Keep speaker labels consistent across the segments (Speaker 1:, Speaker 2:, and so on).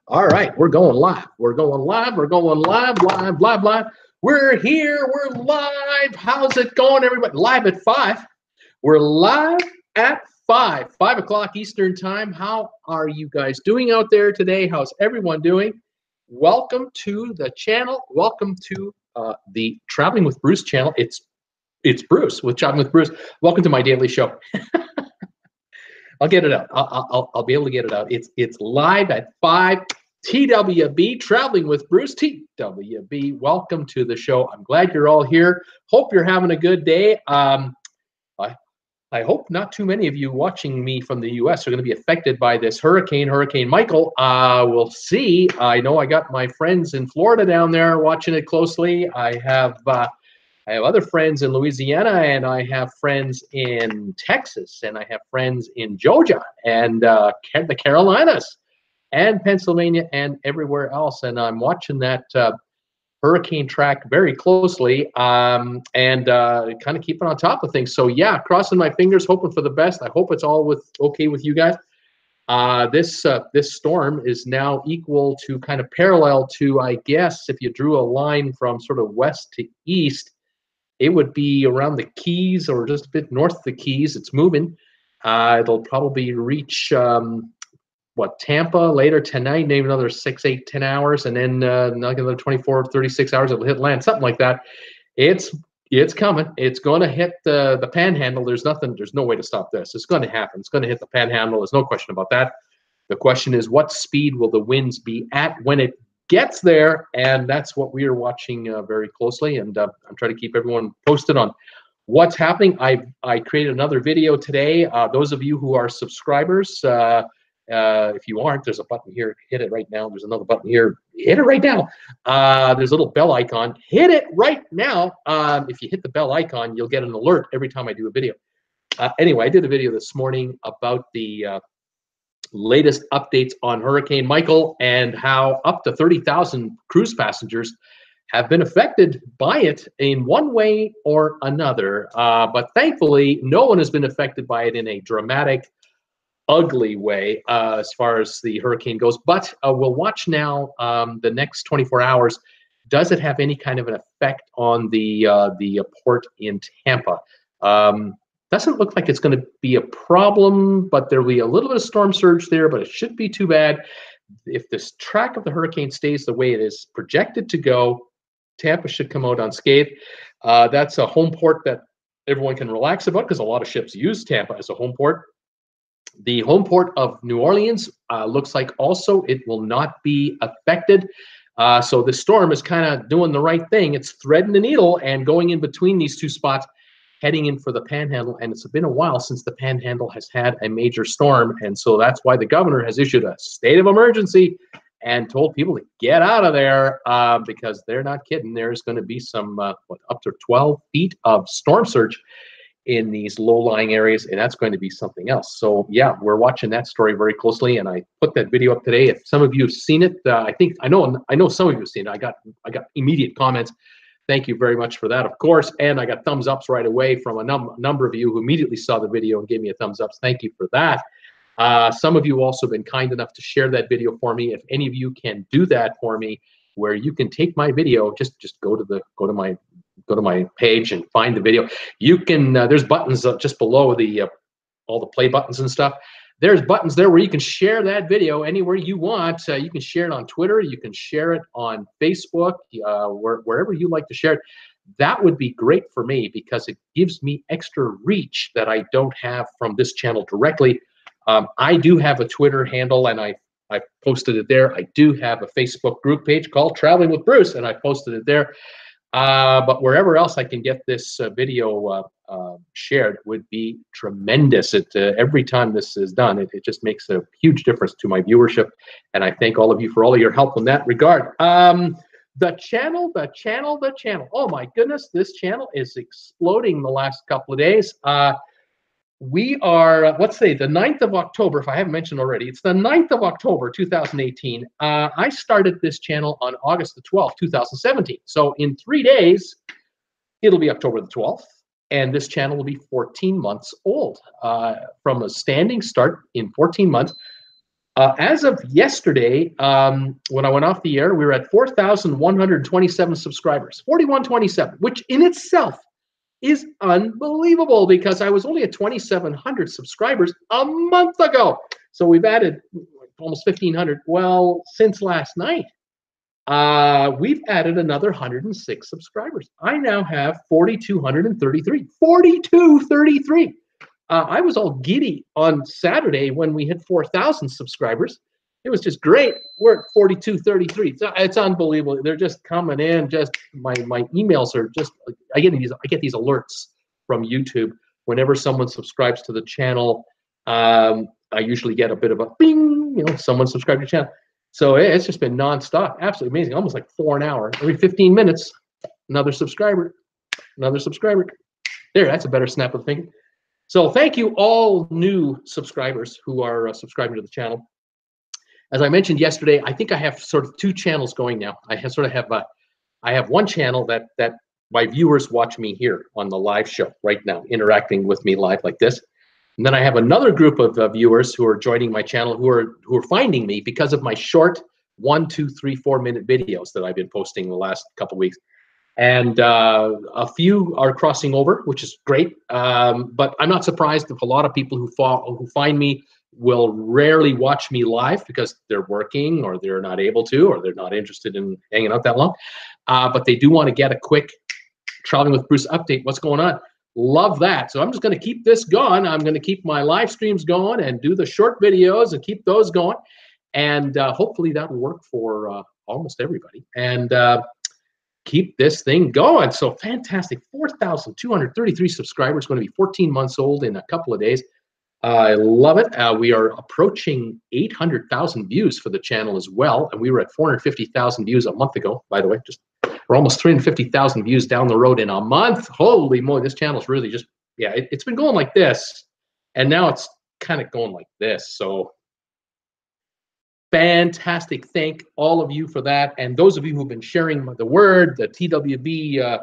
Speaker 1: All right, we're going live. We're going live. We're going live, live, live, live. We're here. We're live. How's it going, everybody? Live at 5. We're live at 5 o'clock Eastern time. How are you guys doing out there today? How's everyone doing? Welcome to the channel. Welcome to the Traveling with Bruce channel. It's Bruce with Traveling with Bruce. Welcome to my daily show. I'll get it out. I'll be able to get it out. It's live at 5. TWB, Traveling with Bruce. TWB, welcome to the show. I'm glad you're all here. Hope you're having a good day. I hope not too many of you watching me from the U.S. are going to be affected by this hurricane, Hurricane Michael. We'll see. I know I got my friends in Florida down there watching it closely. I have other friends in Louisiana, and I have friends in Texas, and I have friends in Georgia, and the Carolinas, and Pennsylvania, and everywhere else. And I'm watching that hurricane track very closely, and kind of keeping on top of things. So yeah, crossing my fingers, hoping for the best. I hope it's all okay with you guys. This storm is now equal to, kind of parallel to, I guess, if you drew a line from sort of west to east, it would be around the Keys or just a bit north of the Keys. It's moving. It'll probably reach Tampa later tonight, maybe another 6, 8, 10 hours, and then another 24, 36 hours it'll hit land, something like that. It's coming. It's going to hit the Panhandle. There's no way to stop this. It's going to happen. It's going to hit the Panhandle. There's no question about that. The question is, what speed will the winds be at when it gets there? And that's what we are watching very closely, and I'm trying to keep everyone posted on what's happening. I created another video today. Those of you who are subscribers, if you aren't, there's a button here. Hit it right now. There's another button here. Hit it right now. There's a little bell icon. Hit it right now. If you hit the bell icon, you'll get an alert every time I do a video. Anyway, I did a video this morning about the latest updates on Hurricane Michael and how up to 30,000 cruise passengers have been affected by it in one way or another. But thankfully, no one has been affected by it in a dramatic, ugly way as far as the hurricane goes. But we'll watch now the next 24 hours. Does it have any kind of an effect on the port in Tampa? Doesn't look like it's going to be a problem, but there'll be a little bit of storm surge there, but it shouldn't be too bad. If this track of the hurricane stays the way it is projected to go, Tampa should come out unscathed. That's a home port that everyone can relax about, because a lot of ships use Tampa as a home port. The home port of New Orleans looks like also it will not be affected. So the storm is kind of doing the right thing. It's threading the needle and going in between these two spots, heading in for the Panhandle. And it's been a while since the Panhandle has had a major storm. And so that's why the governor has issued a state of emergency and told people to get out of there, because they're not kidding. There's going to be some up to 12 feet of storm surge in these low-lying areas, and that's going to be something else. So yeah, we're watching that story very closely, and I put that video up today. If some of you have seen it, I know some of you have seen it. I got immediate comments. Thank you very much for that, of course, and I got thumbs ups right away from a number of you who immediately saw the video and gave me a thumbs up. Thank you for that. Some of you also have been kind enough to share that video for me. If any of you can do that for me, where you can take my video, just go to my page and find the video. You can there's buttons just below the all the play buttons and stuff. There's buttons there where you can share that video anywhere you want. You can share it on Twitter. You can share it on Facebook, wherever you like to share it. That would be great for me, because it gives me extra reach that I don't have from this channel directly. I do have a Twitter handle, and I posted it there. I do have a Facebook group page called Traveling with Bruce, and I posted it there. But wherever else I can get this video shared would be tremendous. Every time this is done, it just makes a huge difference to my viewership, and I thank all of you for all of your help in that regard. The channel. Oh my goodness, this channel is exploding the last couple of days. We are, let's say, the 9th of October, if I haven't mentioned already. It's the 9th of October, 2018. I started this channel on August the 12th, 2017. So in 3 days, it'll be October the 12th, and this channel will be 14 months old. From a standing start in 14 months, As of yesterday, when I went off the air, we were at 4,127 subscribers, 4127, which in itself is unbelievable because I was only at 2,700 subscribers a month ago. So we've added almost 1,500. Well, since last night, we've added another 106 subscribers. I now have 4,233. 4,233. I was all giddy on Saturday when we hit 4,000 subscribers. It was just great. We're at 4,233. It's unbelievable. They're just coming in. Just my emails are just. I get these alerts from YouTube whenever someone subscribes to the channel. I usually get a bit of a bing. You know, someone subscribed to the channel. So it's just been nonstop. Absolutely amazing. Almost like 4 an hour. Every 15 minutes, another subscriber. Another subscriber. There, that's a better snap of the finger. So thank you all new subscribers who are subscribing to the channel. As I mentioned yesterday, I think I have sort of 2 channels going now. I have one channel that my viewers watch me here on the live show right now, interacting with me live like this. And then I have another group of viewers who are joining my channel who are finding me because of my short 1, 2, 3, 4 minute videos that I've been posting the last couple of weeks. And a few are crossing over, which is great. But I'm not surprised if a lot of people who find me will rarely watch me live because they're working or they're not able to or they're not interested in hanging out that long. But they do want to get a quick Traveling with Bruce update. What's going on? Love that. So I'm just going to keep this going. I'm going to keep my live streams going and do the short videos and keep those going. And hopefully that will work for almost everybody. And keep this thing going. So fantastic. 4,233 subscribers, going to be 14 months old in a couple of days. I love it. We are approaching 800,000 views for the channel as well. And we were at 450,000 views a month ago, by the way. We're almost 350,000 views down the road in a month. Holy moly, this channel's really just, yeah, it's been going like this. And now it's kind of going like this. So fantastic. Thank all of you for that. And those of you who've been sharing the word, the TWB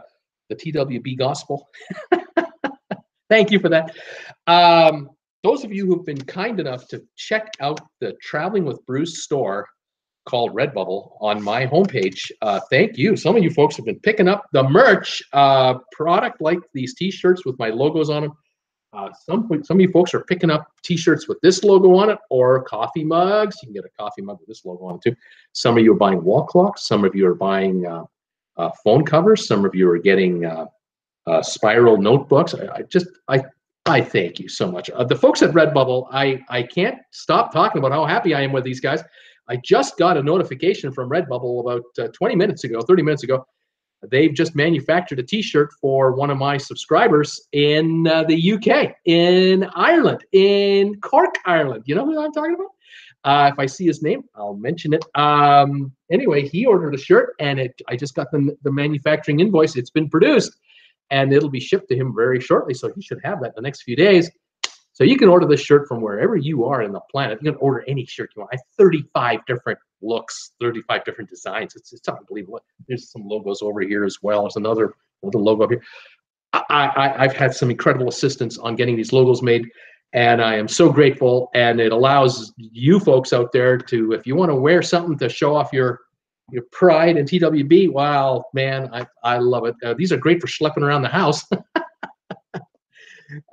Speaker 1: gospel. Thank you for that. Those of you who've been kind enough to check out the Traveling with Bruce store called Redbubble on my homepage, thank you. Some of you folks have been picking up the merch product, like these t-shirts with my logos on them. Some of you folks are picking up t-shirts with this logo on it, or coffee mugs. You can get a coffee mug with this logo on it too. Some of you are buying wall clocks. Some of you are buying phone covers. Some of you are getting spiral notebooks. I thank you so much. The folks at Redbubble, I can't stop talking about how happy I am with these guys. I just got a notification from Redbubble about 20 minutes ago, 30 minutes ago. They've just manufactured a t-shirt for one of my subscribers in the UK, in Ireland, in Cork, Ireland. You know who I'm talking about? If I see his name, I'll mention it. Anyway, he ordered a shirt, and I just got the manufacturing invoice. It's been produced, and it'll be shipped to him very shortly, so he should have that in the next few days. So you can order this shirt from wherever you are in the planet. You can order any shirt you want. I have 35 different looks, 35 different designs. It's unbelievable. There's some logos over here as well. There's another logo up here. I've had some incredible assistance on getting these logos made, and I am so grateful. And it allows you folks out there to, if you want to wear something to show off your pride in TWB, wow, man, I love it. These are great for schlepping around the house.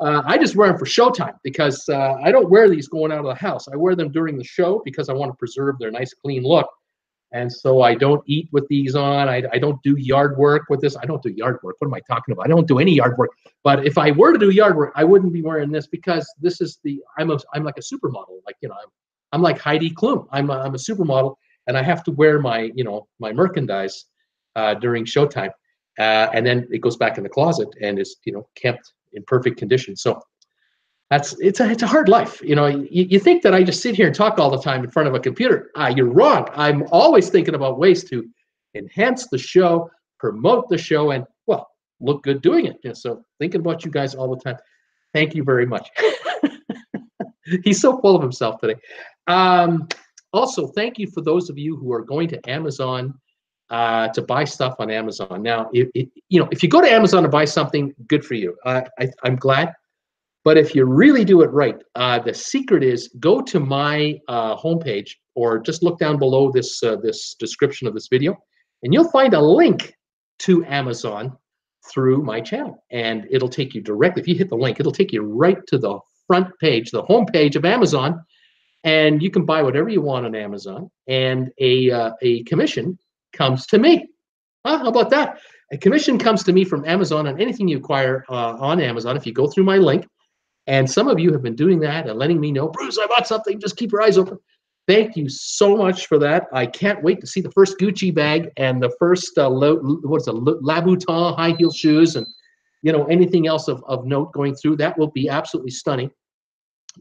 Speaker 1: I just wear them for showtime because I don't wear these going out of the house. I wear them during the show because I want to preserve their nice, clean look. And so I don't eat with these on. I don't do yard work with this. I don't do yard work. What am I talking about? I don't do any yard work. But if I were to do yard work, I wouldn't be wearing this because this is I'm like a supermodel. Like, I'm like Heidi Klum. I'm a supermodel, and I have to wear my merchandise during showtime, and then it goes back in the closet and is kept in perfect condition. So it's a hard life. You think that I just sit here and talk all the time in front of a computer. You're wrong. I'm always thinking about ways to enhance the show, promote the show, and look good doing it. So thinking about you guys all the time. Thank you very much. He's so full of himself today. Also, thank you for those of you who are going to Amazon to buy stuff on Amazon. Now, if you go to Amazon to buy something, good for you. I'm glad. But if you really do it right, the secret is go to my homepage, or just look down below this this description of this video, and you'll find a link to Amazon through my channel, and it'll take you directly. If you hit the link, it'll take you right to the front page, the home page of Amazon, and you can buy whatever you want on Amazon, and a commission comes to me. How about that? A commission comes to me from Amazon on anything you acquire on Amazon if you go through my link. And some of you have been doing that and letting me know, Bruce, I bought something, just keep your eyes open. Thank you so much for that. I can't wait to see the first Gucci bag and the first, Louboutin high heel shoes, and, you know, anything else of note going through. That will be absolutely stunning.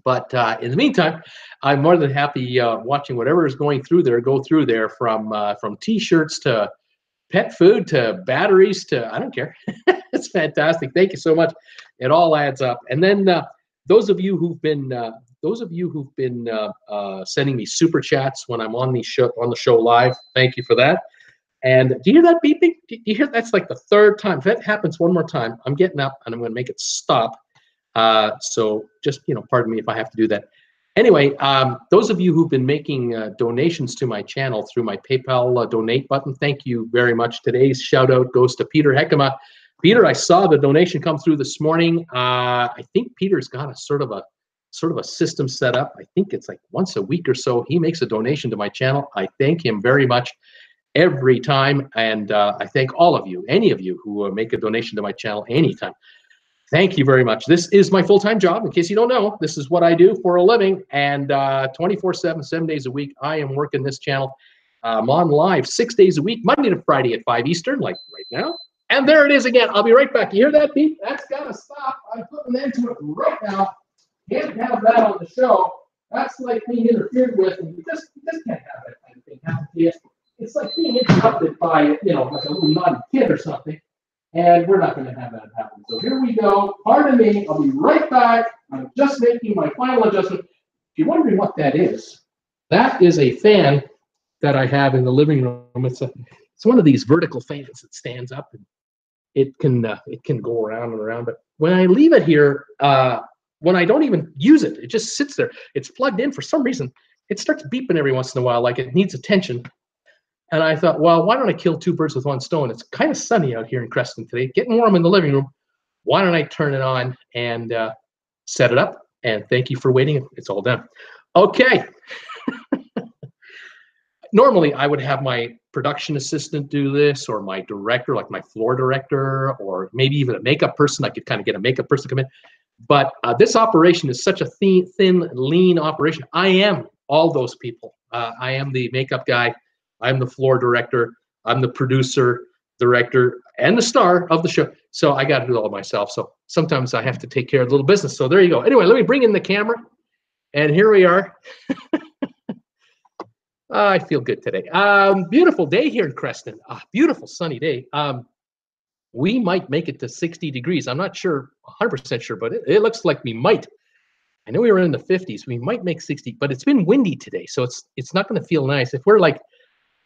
Speaker 1: But in the meantime, I'm more than happy watching whatever is going through there, go through there, from T-shirts to pet food to batteries to, I don't care. It's fantastic. Thank you so much. It all adds up. And then those of you who've been sending me super chats when I'm on the show live, thank you for that. And do you hear that beeping? Do you hear? That's like the third time. If that happens one more time, I'm getting up and I'm going to make it stop. So just, you know, pardon me if I have to do that. Anyway, those of you who've been making donations to my channel through my PayPal donate button, thank you very much. Today's shout out goes to Peter Heckema. Peter, I saw the donation come through this morning. I think Peter's got a sort of a system set up. I think it's like once a week or so he makes a donation to my channel. I thank him very much every time, and I thank all of you, any of you who make a donation to my channel anytime. Thank you very much. This is my full-time job. In case you don't know, this is what I do for a living, and 24/7, 7 days a week, I am working this channel. I'm on live 6 days a week, Monday to Friday at 5 Eastern, like right now. And there it is again. I'll be right back. You hear that beep? That's got to stop. I'm putting an end to it right now. Can't have that on the show. That's like being interfered with, and you just can't have that kind of thing happen to you. It's like being interrupted by, you know, like a little naughty kid or something. And we're not going to have that happen. So here we go. Pardon me. I'll be right back. I'm just making my final adjustment. If you're wondering what that is a fan that I have in the living room. It's one of these vertical fans that stands up, and it can go around and around. But when I leave it here, when I don't even use it, it just sits there. It's plugged in for some reason. It starts beeping every once in a while, like it needs attention. And I thought, well, why don't I kill two birds with one stone? It's kind of sunny out here in Creston today, getting warm in the living room. Why don't I turn it on and set it up? And thank you for waiting. It's all done. Okay. Normally, I would have my production assistant do this, or my director, like my floor director, or maybe even a makeup person. I could kind of get a makeup person to come in. But this operation is such a thin, lean operation. I am all those people. I am the makeup guy. I'm the floor director. I'm the producer, director, and the star of the show. So I got to do it all myself. So sometimes I have to take care of the little business. So there you go. Anyway, let me bring in the camera. And here we are. I feel good today. Beautiful day here in Creston. Beautiful sunny day. We might make it to 60 degrees. I'm not sure, 100% sure, but it looks like we might. I know we were in the 50s. We might make 60, but it's been windy today, so it's not going to feel nice. If we're like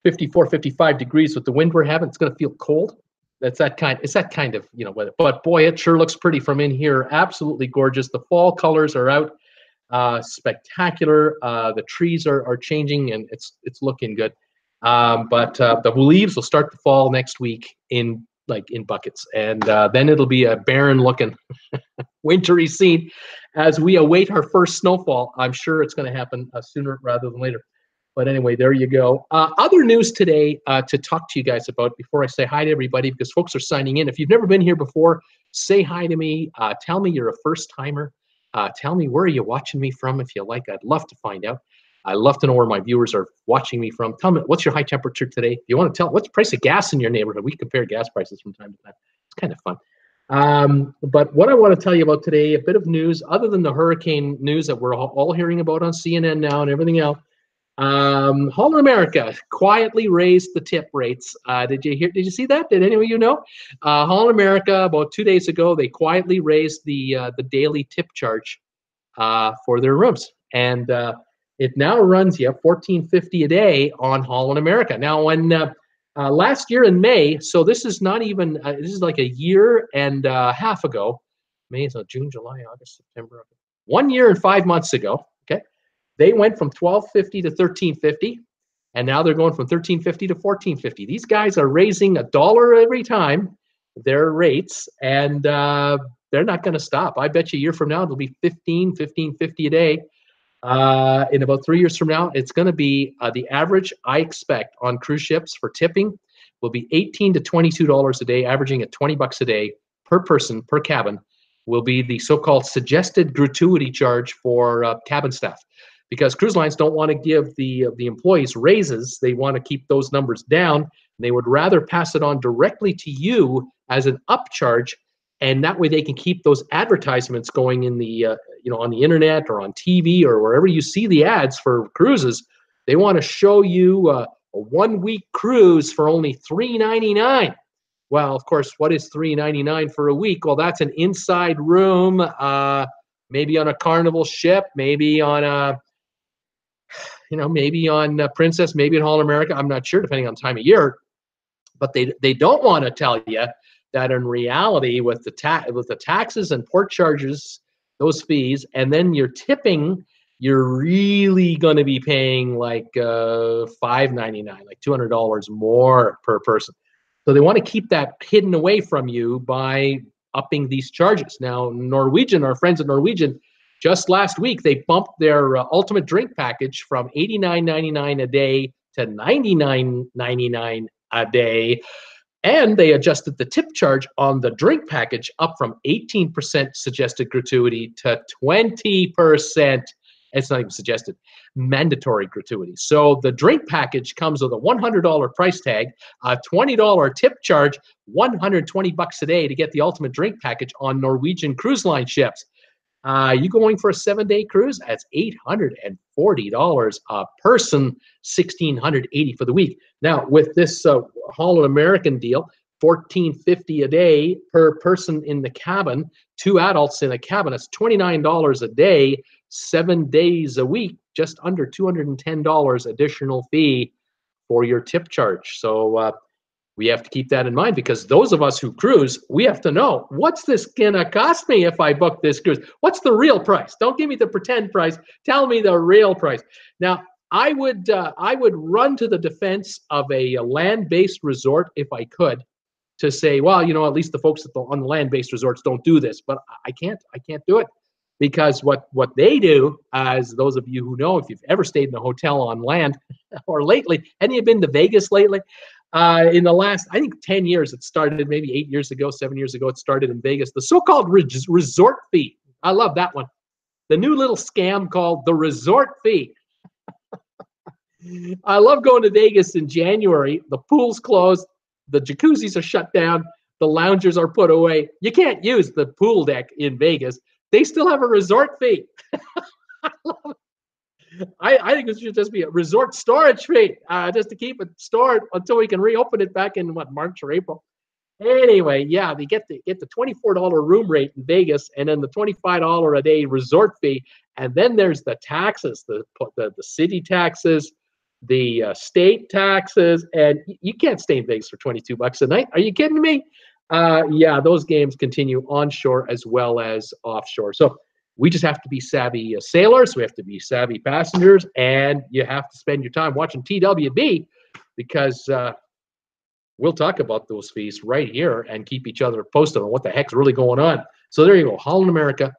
Speaker 1: 54, 55 degrees with the wind we're having, it's going to feel cold. It's that kind of, you know, weather. But boy, it sure looks pretty from in here. Absolutely gorgeous. The fall colors are out. Spectacular. The trees are changing, and it's looking good. But the leaves will start to fall next week in buckets, and then it'll be a barren looking wintry scene as we await our first snowfall. I'm sure it's going to happen sooner rather than later. But anyway, there you go. Other news today to talk to you guys about before I say hi to everybody, because folks are signing in. If you've never been here before, say hi to me. Tell me you're a first timer. Tell me where are you watching me from if you like. I'd love to find out. I love to know where my viewers are watching me from. Tell me, what's your high temperature today? You want to tell what's the price of gas in your neighborhood? We compare gas prices from time to time. It's kind of fun. But what I want to tell you about today, a bit of news, other than the hurricane news that we're all hearing about on CNN now and everything else. Holland America quietly raised the tip rates. Did you see that? Did any of you know? Holland America, about 2 days ago, they quietly raised the daily tip charge for their rooms. And it now runs you $14.50 a day on Holland America. Now, when last year in May, so this is not even this is like a year and a half ago, May, so June, July, August, September. 1 year and 5 months ago, okay, they went from $12.50 to $13.50, and now they're going from $13.50 to $14.50. These guys are raising $1 every time their rates, and they're not going to stop. I bet you a year from now it'll be $15.50 a day. In about 3 years from now, it's going to be the average I expect on cruise ships for tipping will be $18 to $22 a day, averaging at $20 a day per person per cabin. Will be the so-called suggested gratuity charge for cabin staff, because cruise lines don't want to give the employees raises. They want to keep those numbers down. They would rather pass it on directly to you as an upcharge, and that way they can keep those advertisements going in the on the internet or on TV or wherever you see the ads for cruises. They want to show you a 1 week cruise for only $3.99. Well, of course, what is $3.99 for a week? Well, that's an inside room, maybe on a Carnival ship, maybe on a, maybe on Princess, maybe in Holland America. I'm not sure, depending on time of year. But they don't want to tell you that in reality, with the taxes and port charges, those fees, and then your tipping, you're really going to be paying like $5.99, like $200 more per person. So they want to keep that hidden away from you by upping these charges. Now, Norwegian, our friends at Norwegian, just last week, they bumped their ultimate drink package from $89.99 a day to $99.99 a day. And they adjusted the tip charge on the drink package up from 18% suggested gratuity to 20%. It's not even suggested, mandatory gratuity. So the drink package comes with a $100 price tag, a $20 tip charge, $120 a day to get the ultimate drink package on Norwegian Cruise Line ships. You going for a 7-day cruise? That's $840 a person, $1,680 for the week. Now, with this Holland American deal, $14.50 a day per person in the cabin, 2 adults in a cabin. That's $29 a day, 7 days a week, just under $210 additional fee for your tip charge. So we have to keep that in mind, because those of us who cruise, we have to know, what's this gonna cost me if I book this cruise? What's the real price? Don't give me the pretend price. Tell me the real price. Now, I would run to the defense of a land-based resort if I could, to say, well, at least the folks on the land-based resorts don't do this, but I can't do it, because what they do, as those of you who know, if you've ever stayed in a hotel on land or lately, have you been to Vegas lately? In the last, I think 10 years, it started maybe 8 years ago, 7 years ago, it started in Vegas, the so-called resort fee. I love that one. The new little scam called the resort fee. I love going to Vegas in January. The pool's closed. The jacuzzis are shut down. The loungers are put away. You can't use the pool deck in Vegas. They still have a resort fee. I think it should just be a resort storage fee, just to keep it stored until we can reopen it back in March or April. Anyway, yeah, they get the $24 room rate in Vegas, and then the $25 a day resort fee, and then there's the taxes, the city taxes, the state taxes, and you can't stay in Vegas for $22 a night. Are you kidding me? Yeah, those games continue onshore as well as offshore. So we just have to be savvy sailors. We have to be savvy passengers, and you have to spend your time watching TWB, because we'll talk about those fees right here and keep each other posted on what the heck's really going on. So there you go. Holland America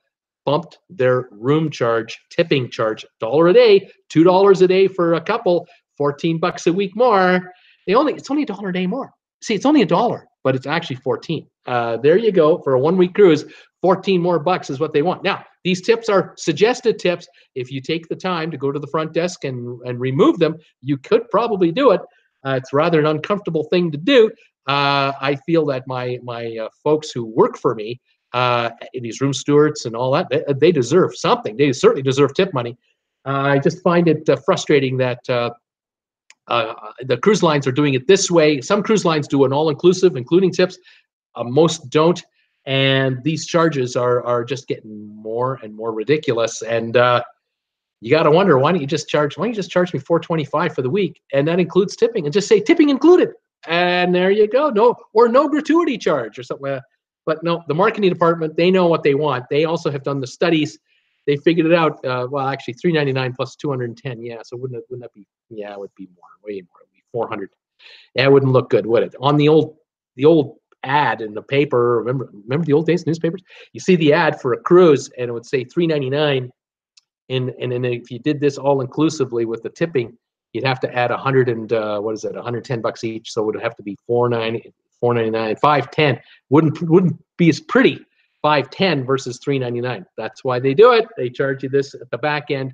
Speaker 1: bumped their room charge, tipping charge, $1 a day, $2 a day for a couple, $14 a week more. It's only $1 a day more. See, it's only $1, but it's actually 14. There you go. For a 1 week cruise, 14 more bucks is what they want. Now, these tips are suggested tips. If you take the time to go to the front desk and remove them, you could probably do it. It's rather an uncomfortable thing to do. I feel that my folks who work for me, these room stewards and all that, they deserve something. They certainly deserve tip money. I just find it frustrating that the cruise lines are doing it this way. Some cruise lines do an all-inclusive, including tips. Most don't. And these charges are just getting more and more ridiculous. And you got to wonder, why don't you just charge me $425 for the week, and that includes tipping, and just say tipping included, and there you go. No gratuity charge or something. But no, the marketing department, they know what they want. They also have done the studies. They figured it out. Well, actually, $399 plus 210. Yeah, so wouldn't that be? Yeah, it would be more, way more. It would be 400. Yeah, it wouldn't look good, would it? On the old ad in the paper. Remember the old days newspapers? You see the ad for a cruise, and it would say $399. And then if you did this all inclusively with the tipping, you'd have to add 100 and what is it? $110 each. So it would have to be $499, $510. Wouldn't be as pretty. $510 versus $399. That's why they do it. They charge you this at the back end,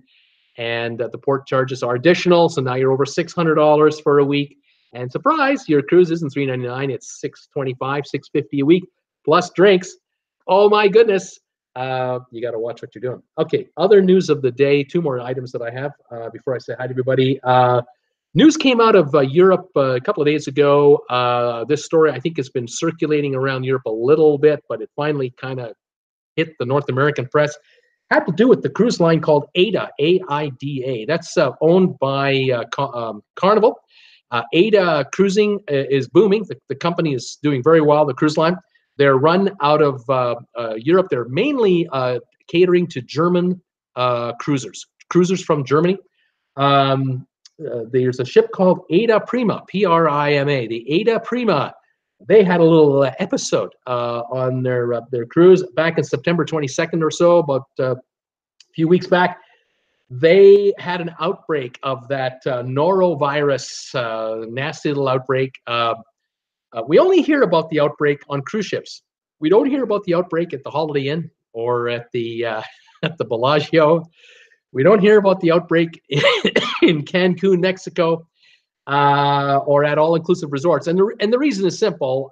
Speaker 1: and the port charges are additional. So now you're over $600 for a week. And surprise, your cruise isn't $399. It's $625, $650 a week plus drinks. Oh my goodness. You got to watch what you're doing. Okay, other news of the day. Two more items that I have before I say hi to everybody. News came out of Europe a couple of days ago. This story, I think, has been circulating around Europe a little bit, but it finally kind of hit the North American press. Had to do with the cruise line called Aida, A-I-D-A. That's owned by Carnival. Aida Cruising is booming. The company is doing very well, the cruise line. They're run out of Europe. They're mainly catering to German cruisers from Germany. There's a ship called Aida Prima, P-R-I-M-A. The Aida Prima, they had a little episode on their cruise back in September 22nd or so, about a few weeks back. They had an outbreak of that Norovirus, nasty little outbreak. We only hear about the outbreak on cruise ships. We don't hear about the outbreak at the Holiday Inn or at the Bellagio. We don't hear about the outbreak in Cancun, Mexico, or at all-inclusive resorts. And the reason is simple.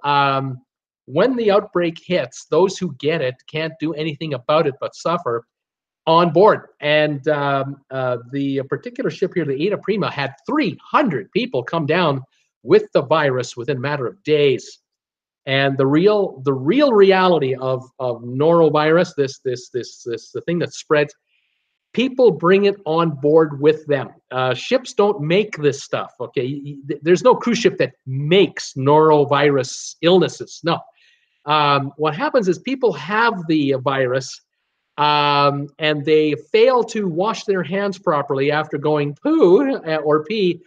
Speaker 1: When the outbreak hits, those who get it can't do anything about it but suffer on board. And the particular ship here, the Aida Prima, had 300 people come down with the virus within a matter of days. And the real reality of norovirus, the thing that spreads, people bring it on board with them. Ships don't make this stuff, okay? There's no cruise ship that makes norovirus illnesses, no. What happens is people have the virus, and they fail to wash their hands properly after going poo or pee,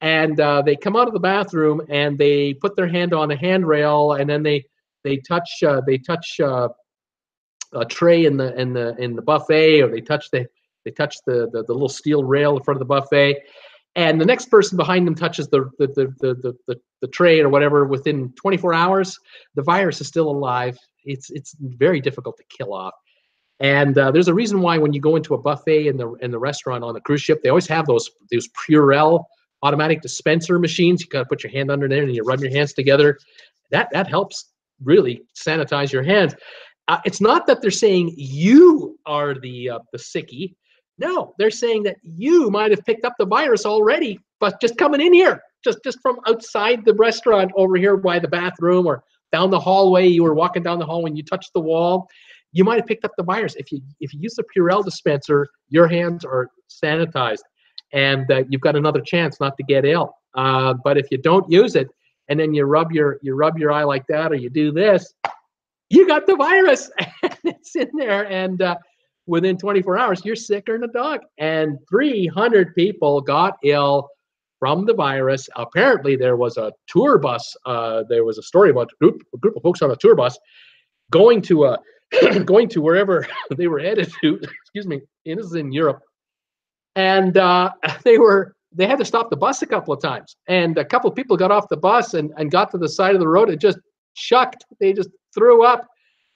Speaker 1: and they come out of the bathroom and they put their hand on a handrail, and then they touch a tray in the buffet, or they touch the little steel rail in front of the buffet, and the next person behind them touches the tray or whatever. Within 24 hours, the virus is still alive. It's very difficult to kill off. And there's a reason why when you go into a buffet in the restaurant on the cruise ship, they always have those Purell automatic dispenser machines. You got to put your hand under there and you rub your hands together. That helps really sanitize your hands. It's not that they're saying you are the sickie. No, they're saying that you might have picked up the virus already, but just coming in here, just from outside the restaurant over here by the bathroom or down the hallway. You were walking down the hall when you touched the wall. You might have picked up the virus. If you use the Purell dispenser, your hands are sanitized, and you've got another chance not to get ill. But if you don't use it, and then you rub your eye like that, or you do this, you got the virus, and it's in there. And within 24 hours, you're sicker than a dog. And 300 people got ill from the virus. Apparently, there was a tour bus. There was a story about a group of folks on a tour bus going to wherever they were headed to. Excuse me. And this is in Europe. And they had to stop the bus a couple of times. And a couple of people got off the bus and got to the side of the road and just chucked. They just threw up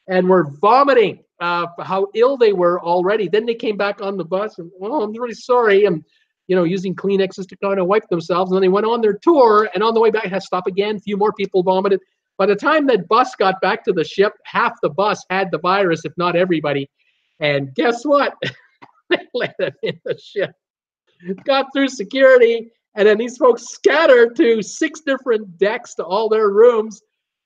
Speaker 1: and were vomiting how ill they were already. Then they came back on the bus and, oh, I'm really sorry. And, using Kleenexes to kind of wipe themselves. And then they went on their tour, and on the way back, had to stop again. A few more people vomited. By the time that bus got back to the ship, half the bus had the virus, if not everybody. And guess what? They let it in the ship. Got through security, and then these folks scattered to 6 different decks to all their rooms.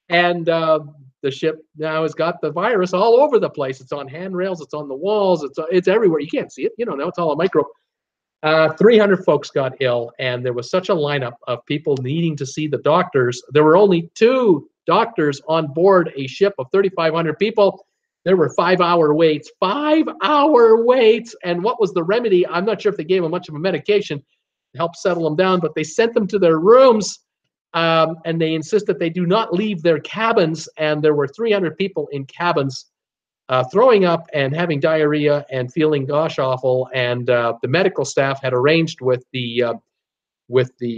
Speaker 1: And the ship now has got the virus all over the place. It's on handrails. It's on the walls. It's everywhere. You can't see it. Now it's all a microbe. 300 folks got ill, and there was such a lineup of people needing to see the doctors. There were only 2 doctors on board a ship of 3,500 people. There were 5-hour waits, 5-hour waits. And what was the remedy? I'm not sure if they gave them much of a medication to help settle them down, but they sent them to their rooms, and they insist that they do not leave their cabins. And there were 300 people in cabins throwing up and having diarrhea and feeling gosh awful. And the medical staff had arranged with the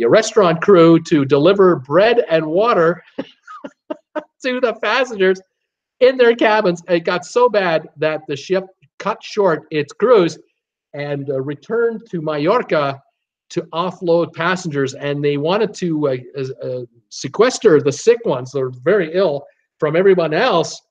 Speaker 1: restaurant crew to deliver bread and water to the passengers in their cabins. It got so bad that the ship cut short its cruise and returned to Mallorca to offload passengers. And they wanted to sequester the sick ones that were very ill from everyone else.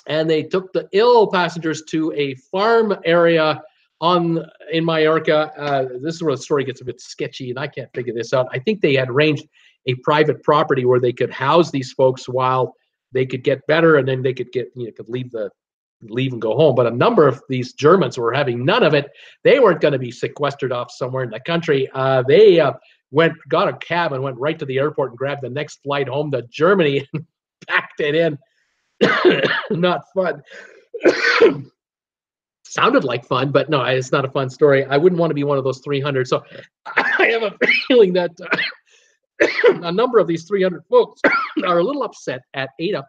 Speaker 1: And they took the ill passengers to a farm area in Mallorca. This is where the story gets a bit sketchy, and I can't figure this out. I think they had arranged a private property where they could house these folks while they could get better, and then they could could leave and go home. But a number of these Germans were having none of it. They weren't going to be sequestered off somewhere in the country. They got a cab and went right to the airport and grabbed the next flight home to Germany and packed it in. Not fun. Sounded like fun, but no, it's not a fun story. I wouldn't want to be one of those 300. So I have a feeling that a number of these 300 folks are a little upset at Aida.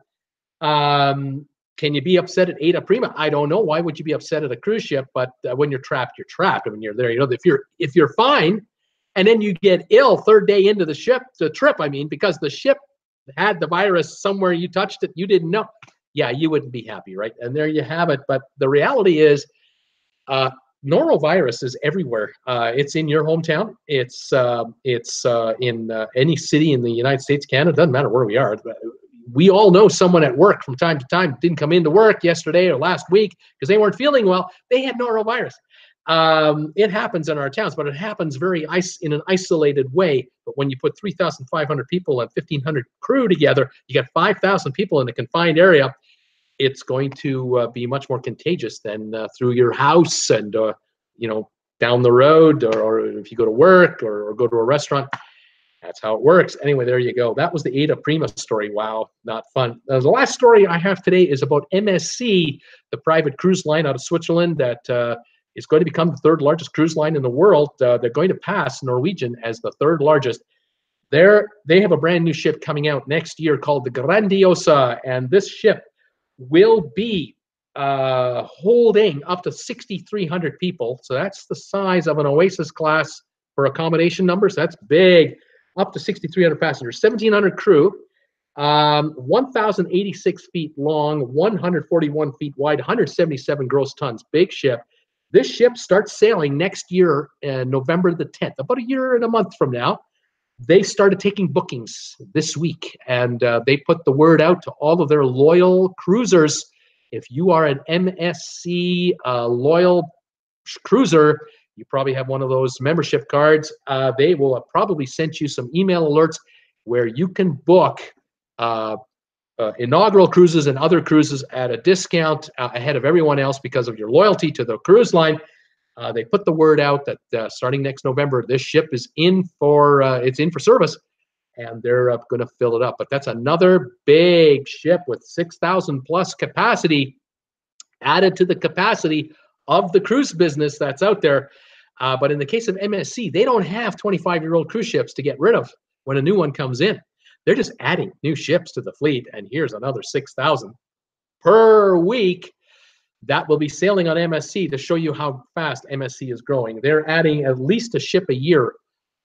Speaker 1: Can you be upset at Aida Prima? I don't know. Why would you be upset at a cruise ship? But when you're trapped, you're trapped. I mean, you're there. You know, if you're fine, and then you get ill third day into the trip. I mean, because the ship had the virus somewhere, you touched it, you didn't know. Yeah, you wouldn't be happy, right? And there you have it. But the reality is, Norovirus is everywhere. It's in your hometown. It's in any city in the United States, Canada. Doesn't matter where we are. We all know someone at work from time to time didn't come into work yesterday or last week because they weren't feeling well. They had Norovirus. It happens in our towns, but it happens in an isolated way. But when you put 3,500 people and 1,500 crew together, you got 5,000 people in a confined area. It's going to be much more contagious than through your house and down the road, or if you go to work or go to a restaurant. That's how it works. Anyway, there you go. That was the Aida Prima story. Wow, not fun. The last story I have today is about MSC, the private cruise line out of Switzerland that is going to become the third largest cruise line in the world. They're going to pass Norwegian as the third largest. They have a brand new ship coming out next year called the Grandiosa, and this ship will be holding up to 6,300 people. So that's the size of an Oasis class for accommodation numbers. That's big. Up to 6,300 passengers, 1,700 crew, 1,086 feet long, 141 feet wide, 177 gross tons. Big ship. This ship starts sailing next year, November the 10th, about a year and a month from now. They started taking bookings this week, and they put the word out to all of their loyal cruisers. If you are an MSC loyal cruiser, you probably have one of those membership cards. They will have probably sent you some email alerts where you can book inaugural cruises and other cruises at a discount ahead of everyone else because of your loyalty to the cruise line. They put the word out that starting next November, this ship is in for service, and they're going to fill it up. But that's another big ship with 6,000 plus capacity added to the capacity of the cruise business that's out there. But in the case of MSC, they don't have 25-year-old cruise ships to get rid of when a new one comes in. They're just adding new ships to the fleet, and here's another 6,000 per week that will be sailing on MSC to show you how fast MSC is growing. They're adding at least a ship a year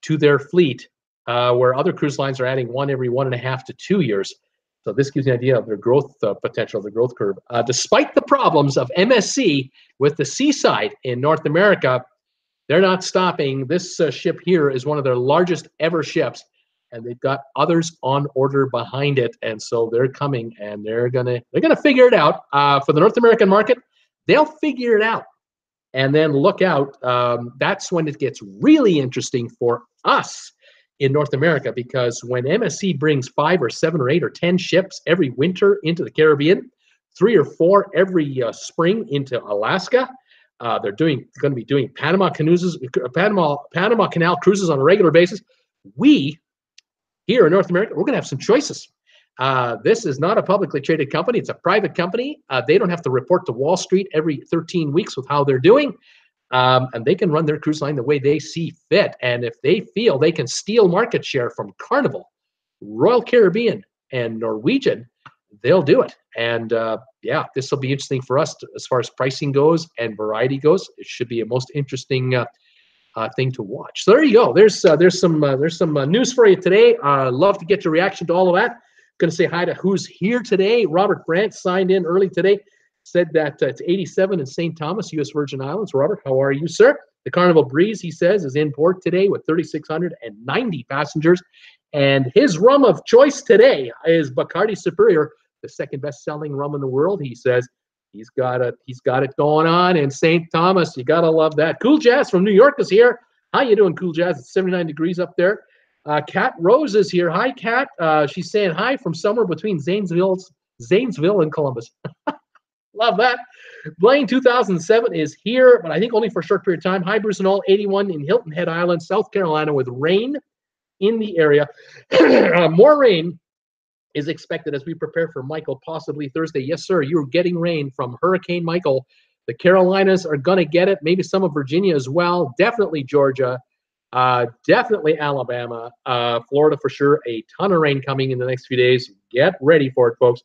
Speaker 1: to their fleet, where other cruise lines are adding one every 1.5 to 2 years. So this gives you an idea of their growth potential, the growth curve. Despite the problems of MSC with the seaside in North America, they're not stopping. This ship here is one of their largest ever ships, and they've got others on order behind it. And so they're coming, and they're gonna figure it out. For the North American market, they'll figure it out. And then look out. That's when it gets really interesting for us in North America, because when MSC brings 5 or 7 or 8 or 10 ships every winter into the Caribbean, 3 or 4 every spring into Alaska, they're going to be doing Panama Canal cruises on a regular basis. We here in North America, we're going to have some choices, This is not a publicly traded company. It's a private company. They don't have to report to Wall Street every 13 weeks with how they're doing. And they can run their cruise line the way they see fit. And if they feel they can steal market share from Carnival, Royal Caribbean, and Norwegian, they'll do it. And yeah, this will be interesting for us as far as pricing goes and variety goes. It should be a most interesting thing to watch. So there you go. There's some news for you today. Love to get your reaction to all of that. Going to say hi to who's here today. Robert Brandt signed in early today. Said that it's 87 in St. Thomas, U.S. Virgin Islands. Robert, how are you, sir? The Carnival Breeze, he says, is in port today with 3,690 passengers. And his rum of choice today is Bacardi Superior, the second best-selling rum in the world. He says he's got it going on in St. Thomas. You got to love that. Cool Jazz from New York is here. How you doing, Cool Jazz? It's 79 degrees up there. Kat Rose is here. Hi, Kat. She's saying hi from somewhere between Zanesville and Columbus. Love that. Blaine 2007 is here, but I think only for a short period of time. Hi, Bruce and all. 81 in Hilton Head Island, South Carolina, with rain in the area. More rain is expected as we prepare for Michael, possibly Thursday. Yes, sir. You're getting rain from Hurricane Michael. The Carolinas are going to get it. Maybe some of Virginia as well. Definitely Georgia. Definitely Alabama. Florida for sure. A ton of rain coming in the next few days. Get ready for it, folks.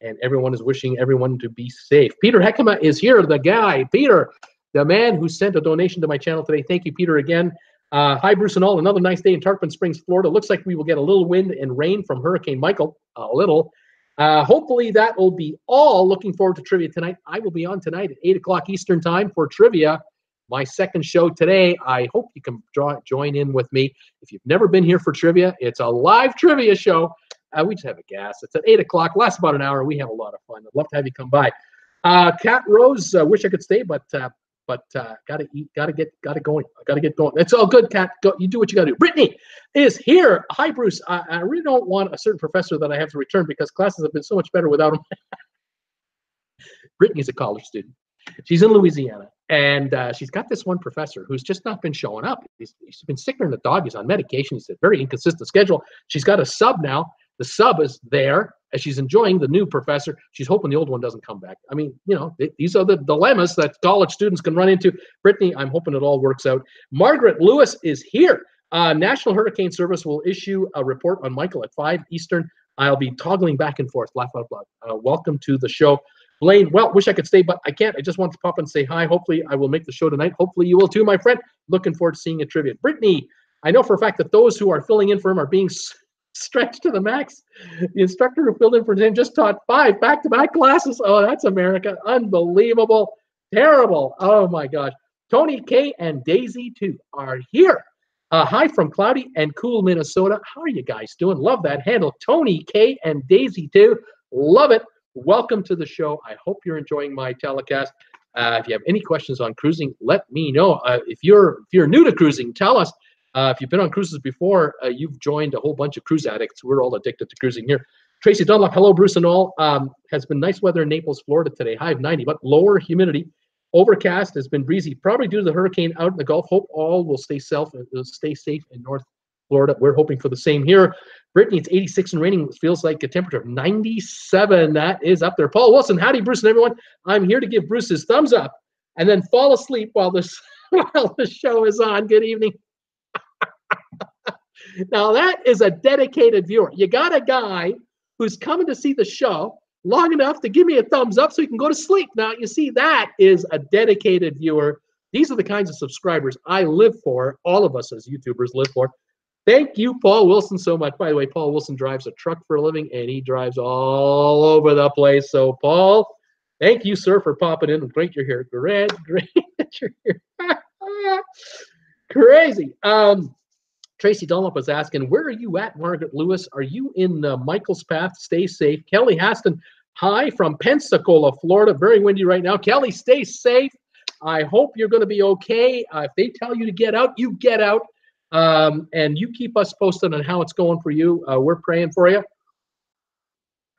Speaker 1: And everyone is wishing everyone to be safe. Peter Heckema is here, the guy. Peter, the man who sent a donation to my channel today. Thank you, Peter, again. Hi, Bruce and all. Another nice day in Tarpon Springs, Florida. Looks like we will get a little wind and rain from Hurricane Michael. A little. Hopefully that will be all. Looking forward to trivia tonight. I will be on tonight at 8 o'clock Eastern time for trivia. My second show today. I hope you can join in with me. If you've never been here for trivia, it's a live trivia show. We just have a gas. It's at 8 o'clock. Lasts about an hour. We have a lot of fun. I'd love to have you come by. Kat Rose, wish I could stay, but gotta eat, gotta get going. I gotta get going. It's all good, Kat. Go, you do what you gotta do. Brittany is here. Hi, Bruce. I really don't want a certain professor that I have to return because classes have been so much better without him. Brittany's a college student. She's in Louisiana, and she's got this one professor who's just not been showing up. He's been sicker than a dog. He's on medication. He's a very inconsistent schedule. She's got a sub now. The sub is there, as she's enjoying the new professor. She's hoping the old one doesn't come back. I mean, you know, these are the dilemmas that college students can run into. Brittany, I'm hoping it all works out. Margaret Lewis is here. National Hurricane Service will issue a report on Michael at 5 Eastern. I'll be toggling back and forth. Laugh out loud. Welcome to the show. Blaine, well, wish I could stay, but I can't. I just want to pop and say hi. Hopefully, I will make the show tonight. Hopefully, you will too, my friend. Looking forward to seeing a trivia. Brittany, I know for a fact that those who are filling in for him are being stretched to the max. The instructor who filled in for him just taught 5 back-to-back classes. Oh, that's America. Unbelievable. Terrible. Oh, my gosh. Tony K and Daisy, too, are here. Hi from cloudy and cool Minnesota. How are you guys doing? Love that handle. Tony K and Daisy, too. Love it. Welcome to the show. I hope you're enjoying my telecast. If you have any questions on cruising, let me know. If you're new to cruising, tell us. If you've been on cruises before, you've joined a whole bunch of cruise addicts. We're all addicted to cruising here. Tracy Dunlop, hello, Bruce and all. Has been nice weather in Naples, Florida today. High of 90, but lower humidity. Overcast, has been breezy, probably due to the hurricane out in the Gulf. Hope all will stay safe in North Florida. We're hoping for the same here. Brittany, it's 86 and raining. It feels like a temperature of 97. That is up there. Paul Wilson, howdy, Bruce and everyone. I'm here to give Bruce his thumbs up and then fall asleep while the show is on. Good evening. Now, that is a dedicated viewer. You got a guy who's coming to see the show long enough to give me a thumbs up so he can go to sleep. Now, you see, that is a dedicated viewer. These are the kinds of subscribers I live for, all of us as YouTubers live for. Thank you, Paul Wilson, so much. By the way, Paul Wilson drives a truck for a living, and he drives all over the place. So, Paul, thank you, sir, for popping in. Great you're here. Great that you're here. Crazy. Tracy Dunlop was asking, where are you at, Margaret Lewis? Are you in Michael's Path? Stay safe. Kelly Haston, hi from Pensacola, Florida. Very windy right now. Kelly, stay safe. I hope you're going to be okay. If they tell you to get out, you get out. And you keep us posted on how it's going for you. We're praying for you.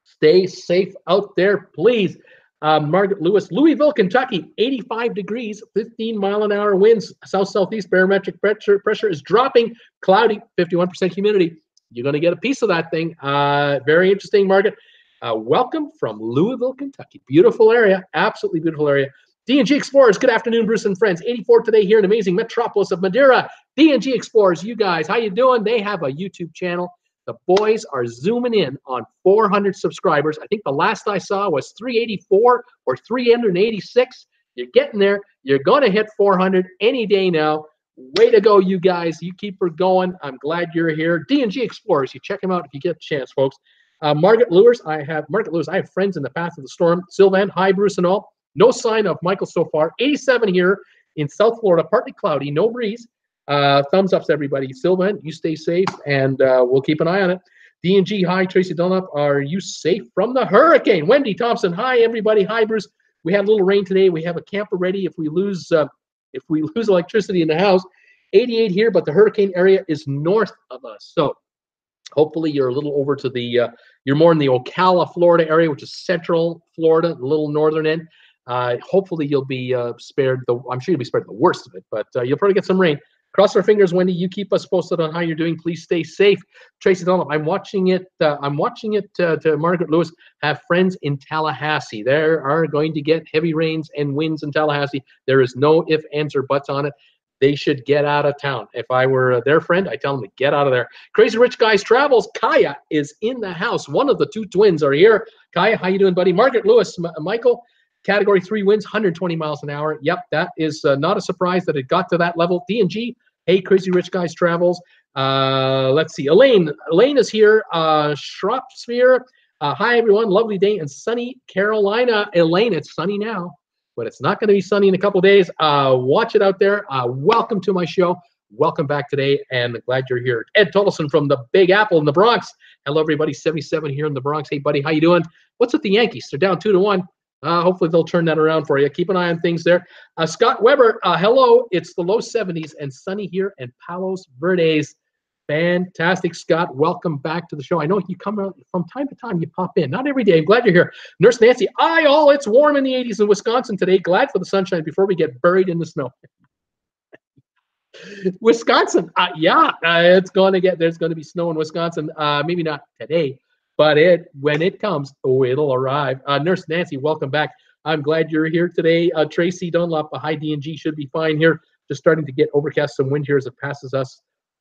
Speaker 1: Stay safe out there, please. Margaret Lewis, Louisville, Kentucky, 85 degrees, 15-mile-an-hour winds. South-southeast barometric pressure is dropping. Cloudy, 51% humidity. you're going to get a piece of that thing. Very interesting, Margaret. Welcome from Louisville, Kentucky. Beautiful area. Absolutely beautiful area. D&G Explorers, good afternoon, Bruce and friends. 84 today here in amazing metropolis of Madeira. D&G Explorers, you guys, how you doing? They have a YouTube channel. The boys are zooming in on 400 subscribers. I think the last I saw was 384 or 386. You're getting there. You're going to hit 400 any day now. Way to go, you guys. You keep her going. I'm glad you're here. D&G Explorers, you check them out if you get a chance, folks. Margaret Lewis, I have friends in the path of the storm. Sylvan, hi, Bruce and all. No sign of Michael so far. 87 here in South Florida, partly cloudy, no breeze. Thumbs ups, everybody. Sylvan, you stay safe, and we'll keep an eye on it. D&G, hi. Tracy Dunlop, are you safe from the hurricane? Wendy Thompson, hi, everybody. Hi, Bruce. We had a little rain today. We have a camper ready if we lose electricity in the house. 88 here, but the hurricane area is north of us. So hopefully you're a little over to the, you're more in the Ocala, Florida area, which is central Florida, the little northern end. Hopefully you'll be spared I'm sure you'll be spared the worst of it, but you'll probably get some rain. Cross our fingers, Wendy. You keep us posted on how you're doing. Please stay safe. Tracy Dunlop, I'm watching it to Margaret Lewis have friends in Tallahassee. They are going to get heavy rains and winds in Tallahassee. There is no ifs, ands, or buts on it. They should get out of town. If I were their friend, I tell them to get out of there. Crazy Rich Guys Travels. Kaya is in the house. One of the two twins are here. Kaya, how you doing, buddy? Margaret Lewis, Michael. Category 3 winds, 120 miles an hour. Yep, that is not a surprise that it got to that level. D&G, hey, Crazy Rich Guys Travels. Let's see. Elaine is here. Shropsphere. Hi, everyone. Lovely day in sunny Carolina. Elaine, it's sunny now, but it's not going to be sunny in a couple days. Watch it out there. Welcome to my show. Welcome back today, and glad you're here. Ed Tolleson from the Big Apple in the Bronx. Hello, everybody. 77 here in the Bronx. Hey, buddy, how you doing? What's with the Yankees? They're down 2-1. Hopefully they'll turn that around for you. Keep an eye on things there. Scott Weber, hello. It's the low 70s and sunny here in Palos Verdes. Fantastic, Scott. Welcome back to the show. I know you come out from time to time. You pop in. Not every day. I'm glad you're here. Nurse Nancy, it's warm in the 80s in Wisconsin today. Glad for the sunshine before we get buried in the snow. Wisconsin, there's going to be snow in Wisconsin. Maybe not today. But when it comes, it'll arrive. Nurse Nancy, welcome back. I'm glad you're here today. Tracy Dunlop, high D&G should be fine here. Just starting to get overcast, some wind here as it passes us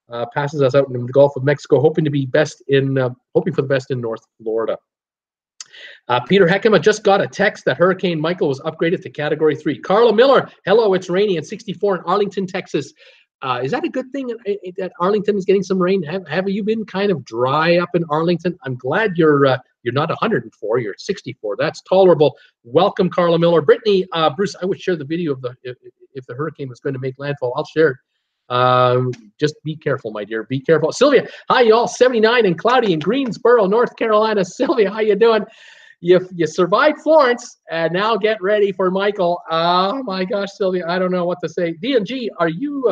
Speaker 1: out in the Gulf of Mexico. Hoping for the best in North Florida. Peter Heckema just got a text that Hurricane Michael was upgraded to Category 3. Carla Miller, hello. It's rainy at 64 in Arlington, Texas. Is that a good thing that Arlington is getting some rain? Have you been kind of dry up in Arlington? I'm glad you're not 104. You're at 64. That's tolerable. Welcome, Carla Miller. Brittany, Bruce, I would share the video of if the hurricane was going to make landfall. I'll share it. Just be careful, my dear. Be careful. Sylvia, hi, y'all. 79 and cloudy in Greensboro, North Carolina. Sylvia, how you doing? You survived Florence, and now get ready for Michael. Oh my gosh, Sylvia, I don't know what to say. D&G, you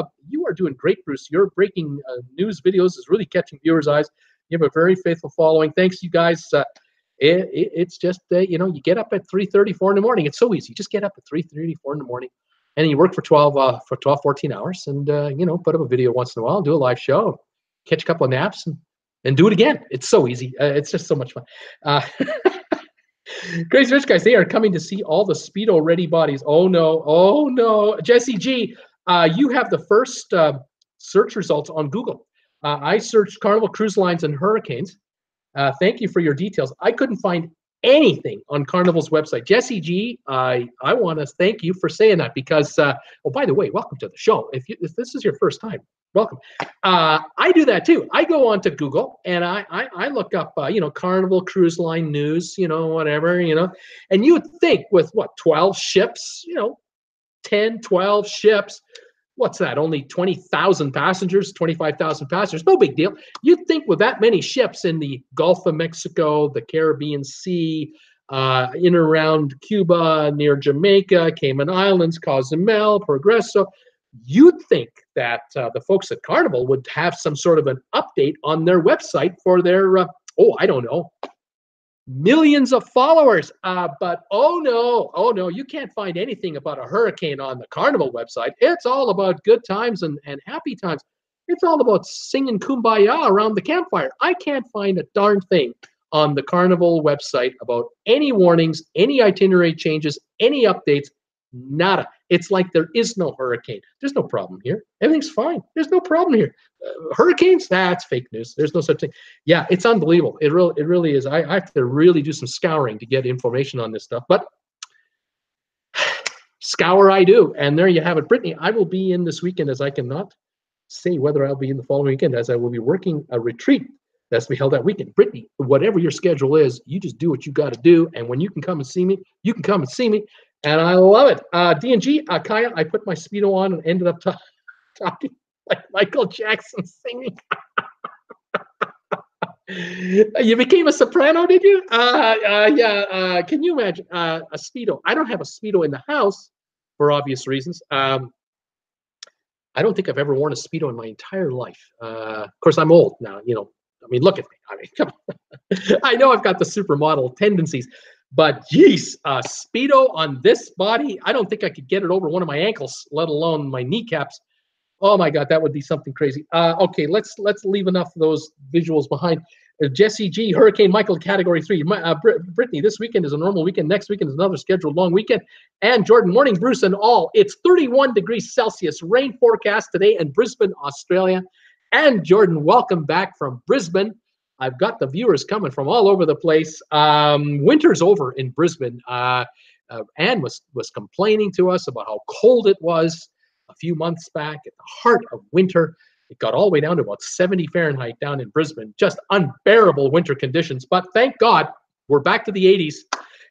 Speaker 1: are doing great, Bruce. Your breaking news videos is really catching viewers' eyes. You have a very faithful following. Thanks, you guys. It's just you get up at 3:34 in the morning. It's so easy. You just get up at 3:34 in the morning, and you work for 14 hours, and put up a video once in a while, do a live show, catch a couple of naps, and do it again. It's so easy. It's just so much fun. Crazy Rich Guys, they are coming to see all the Speedo ready bodies. Oh no. Jesse G, you have the first search results on Google. I searched Carnival Cruise Lines and hurricanes. Thank you for your details. I couldn't find anything on Carnival's website. Jesse G, I want to thank you for saying that because, by the way, welcome to the show. If this is your first time, welcome. I do that too. I go on to Google and I look up, Carnival Cruise Line news, whatever, and you would think with 12 ships, 10, 12 ships, what's that? Only 20,000 passengers, 25,000 passengers. No big deal. You'd think with that many ships in the Gulf of Mexico, the Caribbean Sea, in and around Cuba, near Jamaica, Cayman Islands, Cozumel, Progreso, you'd think that the folks at Carnival would have some sort of an update on their website for their, I don't know, millions of followers. But oh no, you can't find anything about a hurricane on the Carnival website. It's all about good times and happy times. It's all about singing kumbaya around the campfire. I can't find a darn thing on the Carnival website about any warnings, any itinerary changes, any updates. Nada. It's like there is no hurricane. There's no problem here. Everything's fine. There's no problem here. Hurricanes? That's fake news. There's no such thing. Yeah, it's unbelievable. It really is. I have to really do some scouring to get information on this stuff. But scour I do. And there you have it. Brittany, I will be in this weekend, as I cannot say whether I'll be in the following weekend, as I will be working a retreat that's to be held that weekend. Brittany, whatever your schedule is, you just do what you got to do. And when you can come and see me, you can come and see me. And I love it. D&G, Kaya, I put my Speedo on and ended up talking like Michael Jackson singing. You became a soprano, did you? Yeah. Can you imagine a Speedo? I don't have a Speedo in the house for obvious reasons. I don't think I've ever worn a Speedo in my entire life. Of course, I'm old now. You know, I mean, look at me. I mean, come on. I know I've got the supermodel tendencies. But geez, Speedo on this body, I don't think I could get it over one of my ankles, let alone my kneecaps. Oh my God, that would be something crazy. Okay, let's leave enough of those visuals behind. Jesse G, Hurricane Michael, Category 3. Brittany, this weekend is a normal weekend. Next weekend is another scheduled long weekend. And Jordan, morning, Bruce and all. It's 31 degrees Celsius, rain forecast today in Brisbane, Australia. And Jordan, welcome back from Brisbane. I've got the viewers coming from all over the place. Winter's over in Brisbane. Anne was complaining to us about how cold it was a few months back at the heart of winter. It got all the way down to about 70 Fahrenheit down in Brisbane. Just unbearable winter conditions. But thank God we're back to the 80s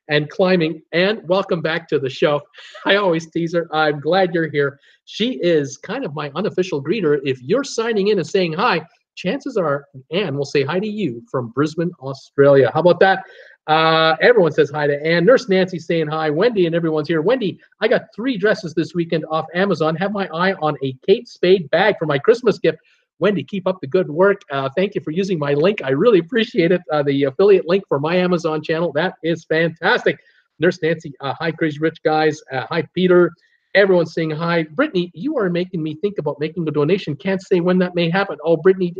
Speaker 1: and climbing. And welcome back to the show. I always tease her. I'm glad you're here. She is kind of my unofficial greeter. If you're signing in and saying hi, chances are Anne will say hi to you from Brisbane, Australia. How about that? Everyone says hi to Anne. Nurse Nancy's saying hi. Wendy and everyone's here. Wendy, I got 3 dresses this weekend off Amazon. Have my eye on a Kate Spade bag for my Christmas gift. Wendy, keep up the good work. Thank you for using my link. I really appreciate it. The affiliate link for my Amazon channel. That is fantastic. Nurse Nancy, hi, Crazy Rich Guys. Hi, Peter. Everyone's saying hi. Brittany, you are making me think about making a donation. Can't say when that may happen. Oh, Brittany,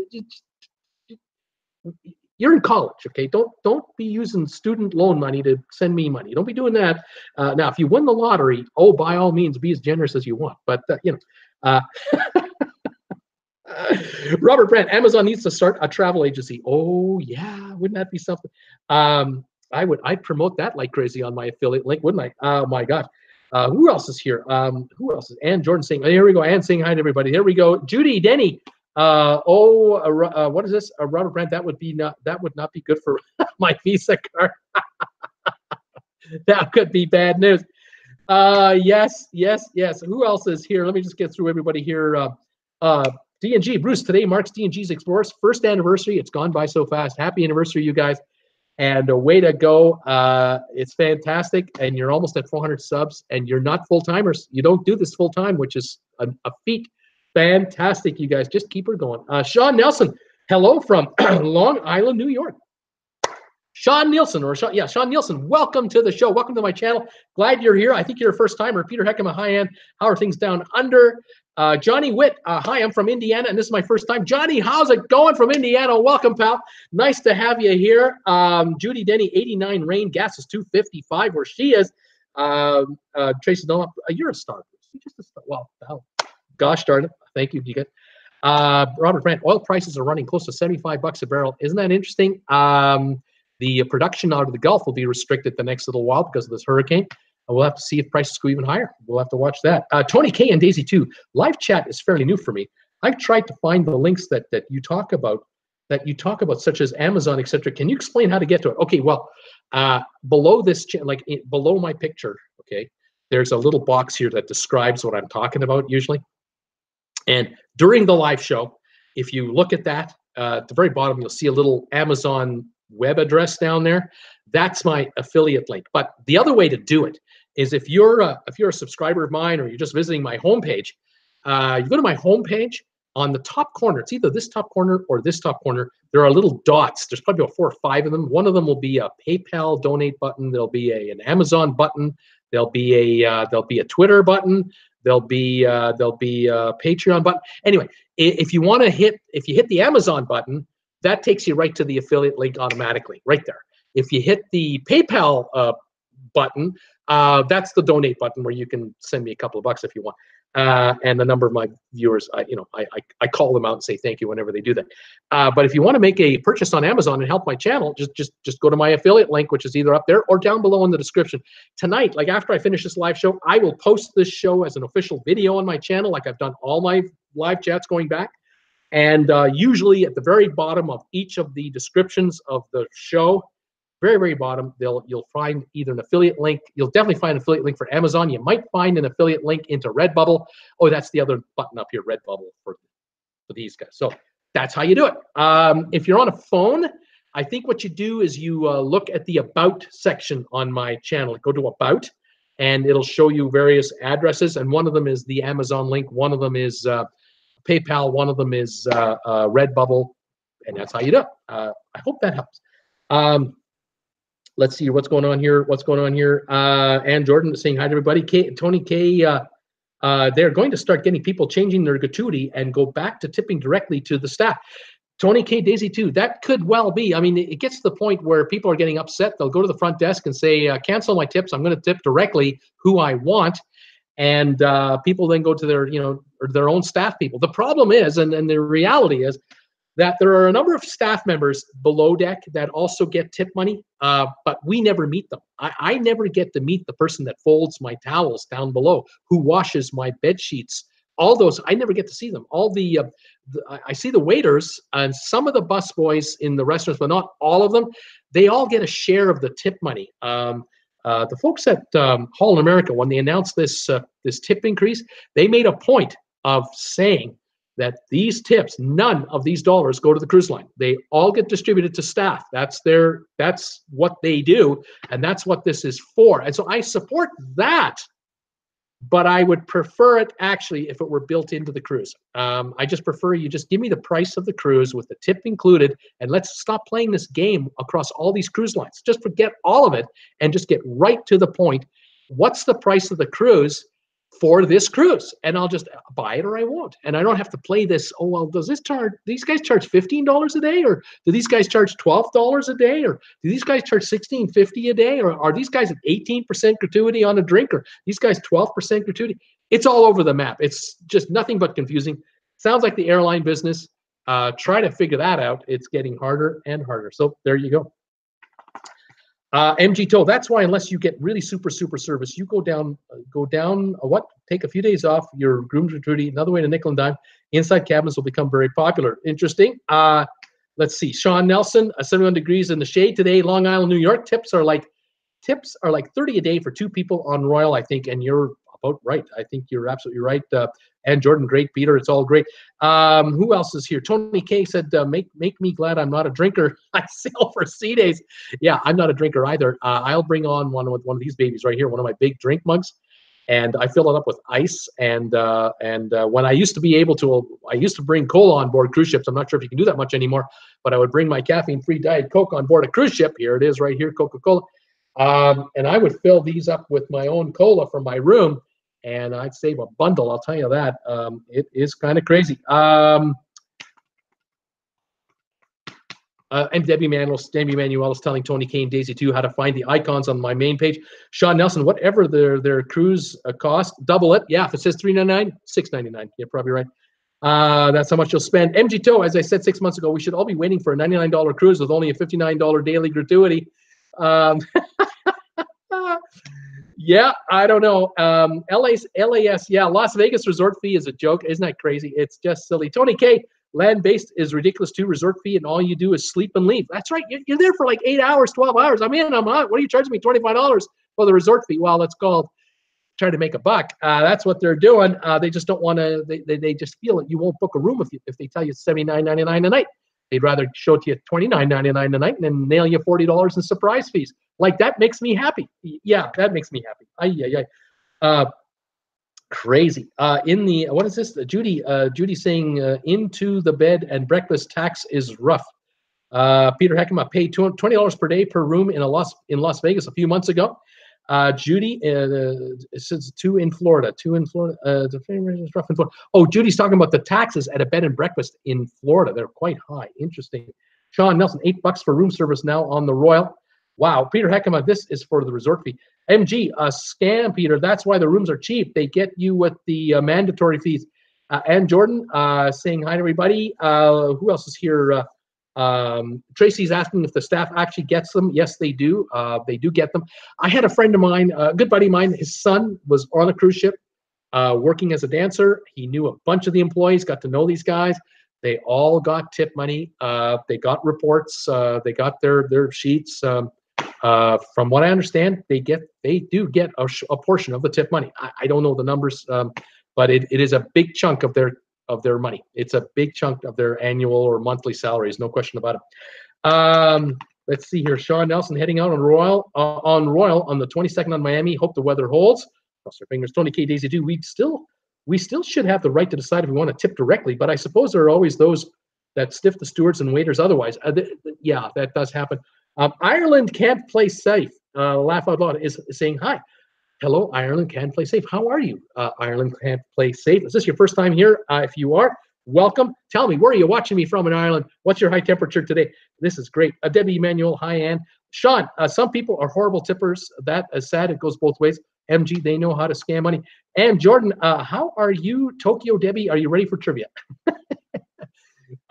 Speaker 1: you're in college, okay? Don't be using student loan money to send me money. Don't be doing that. Now, if you win the lottery, oh, by all means, be as generous as you want. But you know, Robert Brandt, Amazon needs to start a travel agency. Oh yeah, wouldn't that be something? I'd promote that like crazy on my affiliate link, wouldn't I? Oh my God. Who else is here? Who else is? Ann Jordan saying, oh, here we go. Ann saying hi to everybody. Here we go. Judy Denny. What is this? Robert Brandt. That would not be good for my Visa card. That could be bad news. Yes. Who else is here? Let me just get through everybody here. D&G. Bruce, today marks D&G's Explorers' first anniversary. It's gone by so fast. Happy anniversary, you guys. And a way to go. It's fantastic. And you're almost at 400 subs. And you're not full-timers. You don't do this full-time, which is a feat. Fantastic, you guys. Just keep her going. Sean Nelson, hello from Long Island, New York. Sean Nielsen, Sean Nielsen, welcome to the show. Welcome to my channel. Glad you're here. I think you're a first-timer. Peter Heckema, hi, Ann. How are things down under? Johnny Witt, hi, I'm from Indiana, and this is my first time. Johnny, how's it going from Indiana? Welcome, pal. Nice to have you here. Judy Denny, 89 rain. Gas is 255 where she is. Tracy Dunlop, you're a star. You're just a star. Well, gosh darn it. Thank you. You get Robert Brandt, oil prices are running close to $75 a barrel. Isn't that interesting? The production out of the Gulf will be restricted the next little while because of this hurricane. We'll have to see if prices go even higher. We'll have to watch that. Tony K and Daisy 2. Live chat is fairly new for me. I've tried to find the links that you talk about, such as Amazon, etc. Can you explain how to get to it? Okay, well, below this, below my picture, okay, there's a little box here that describes what I'm talking about usually. And during the live show, if you look at that, at the very bottom, you'll see a little Amazon web address down there. That's my affiliate link. But the other way to do it is if you're a subscriber of mine or you're just visiting my homepage, you go to my homepage on the top corner, it's either this top corner or this top corner, there are little dots. There's probably about 4 or 5 of them. One of them will be a PayPal donate button. There'll be an Amazon button. There'll be a Twitter button. There'll be a Patreon button. Anyway, if you hit the Amazon button, that takes you right to the affiliate link automatically, right there. If you hit the PayPal button, that's the donate button where you can send me a couple of bucks if you want. And a number of my viewers, I call them out and say thank you whenever they do that. But if you want to make a purchase on Amazon and help my channel, just go to my affiliate link, which is either up there or down below in the description. Tonight, like after I finish this live show, I will post this show as an official video on my channel, like I've done all my live chats going back. And usually at the very bottom of each of the descriptions of the show, very, very bottom, you'll find either an affiliate link. You'll definitely find an affiliate link for Amazon. You might find an affiliate link into Redbubble. Oh, that's the other button up here, Redbubble for these guys. So that's how you do it. If you're on a phone, I think what you do is you look at the About section on my channel. Go to About, and it'll show you various addresses. And one of them is the Amazon link. One of them is PayPal. One of them is Redbubble. And that's how you do it. I hope that helps. Let's see what's going on here. Ann Jordan saying hi to everybody. Tony K, they're going to start getting people changing their gratuity and go back to tipping directly to the staff. Tony K, Daisy too. That could well be. I mean, it gets to the point where people are getting upset. They'll go to the front desk and say, cancel my tips. I'm going to tip directly who I want. And people then go to their own staff people. The problem is, and the reality is, that there are a number of staff members below deck that also get tip money, but we never meet them. I never get to meet the person that folds my towels down below, who washes my bed sheets. All those, I never get to see them. I see the waiters and some of the bus boys in the restaurants, but not all of them. They all get a share of the tip money. The folks at Holland America, when they announced this tip increase, they made a point of saying that these tips, none of these dollars go to the cruise line. They all get distributed to staff. That's what they do, and that's what this is for. And so I support that, but I would prefer it actually if it were built into the cruise. I just prefer you just give me the price of the cruise with the tip included, and let's stop playing this game across all these cruise lines. Just forget all of it and just get right to the point. What's the price of the cruise for this cruise? And I'll just buy it or I won't. And I don't have to play this, oh, well, does these guys charge $15 a day? Or do these guys charge $12 a day? Or do these guys charge $16.50 a day? Or are these guys at 18% gratuity on a drink? Or these guys 12% gratuity? It's all over the map. It's just nothing but confusing. Sounds like the airline business. Try to figure that out. It's getting harder and harder. So there you go. MG Toe, that's why unless you get really super service, you go down take a few days off your groom's gratuity, another way to nickel and dime. Inside cabins will become very popular. Interesting. Let's see. Sean Nelson, 71 degrees in the shade today, Long Island, New York. Tips are like 30 a day for 2 people on Royal, I think, and you're about right. I think you're absolutely right. And Jordan, great. Peter, it's all great. Who else is here? Tony K said, make me glad I'm not a drinker. I sail for sea days. Yeah, I'm not a drinker either. I'll bring on one of these babies right here, one of my big drink mugs, and I fill it up with ice. And when I used to bring cola on board cruise ships. I'm not sure if you can do that much anymore, but I would bring my caffeine-free Diet Coke on board a cruise ship. Here it is right here, Coca-Cola. And I would fill these up with my own cola from my room, and I'd save a bundle, I'll tell you that. It is kind of crazy. And Debbie Manuel is telling Tony K and Daisy too how to find the icons on my main page. Sean Nelson, whatever their cruise cost, double it. Yeah, if it says $3.99, $6.99. You're probably right. That's how much you'll spend. MG Toe, as I said 6 months ago, we should all be waiting for a $99 cruise with only a $59 daily gratuity. Yeah, I don't know. LAS, yeah, Las Vegas resort fee is a joke. Isn't that crazy? It's just silly. Tony K, land-based is ridiculous too. Resort fee, and all you do is sleep and leave. That's right. You're there for like 8 hours, 12 hours. I'm in, I'm out. What are you charging me? $25 for the resort fee? Well, it's called trying to make a buck. That's what they're doing. They just don't want to. They just feel it. You won't book a room if they tell you it's $79.99 a night. They'd rather show it to you at $29.99 a night and then nail you $40 in surprise fees. Like, that makes me happy. Yeah, that makes me happy. Crazy. In the what is this? Judy. Judy saying into the bed and breakfast tax is rough. Peter Heckema paid $20 per day per room in Las Vegas a few months ago. Judy says two in Florida. The family is rough in Florida. Oh, Judy's talking about the taxes at a bed and breakfast in Florida. They're quite high. Interesting. Sean Nelson, $8 for room service now on the Royal. Wow, Peter Heckema, this is for the resort fee. MG, a scam, Peter. That's why the rooms are cheap. They get you with the mandatory fees. And Jordan saying hi to everybody. Who else is here? Tracy's asking if the staff actually gets them. Yes, they do. They do get them. I had a friend of mine, a good buddy of mine, his son was on a cruise ship working as a dancer. He knew a bunch of the employees, got to know these guys. They all got tip money. They got reports. They got their sheets. From what I understand, they do get a portion of the tip money. I don't know the numbers, but it is a big chunk of their money. It's a big chunk of their annual or monthly salaries, no question about it. Let's see here. Sean Nelson heading out on Royal on the 22nd on Miami. Hope the weather holds. Cross our fingers. Tony K. Daisy 2. We still should have the right to decide if we want to tip directly, but I suppose there are always those that stiff the stewards and waiters otherwise. Yeah, that does happen. Ireland can't play safe. Laugh Out Loud is saying hi. Hello, Ireland can play safe. How are you? Ireland can't play safe. Is this your first time here? If you are, welcome. Tell me, where are you watching me from in Ireland? What's your high temperature today? This is great. Debbie Emanuel, hi, Ann. Sean, some people are horrible tippers. That is sad. It goes both ways. MG, they know how to scam money. And Jordan, how are you? Tokyo Debbie, are you ready for trivia?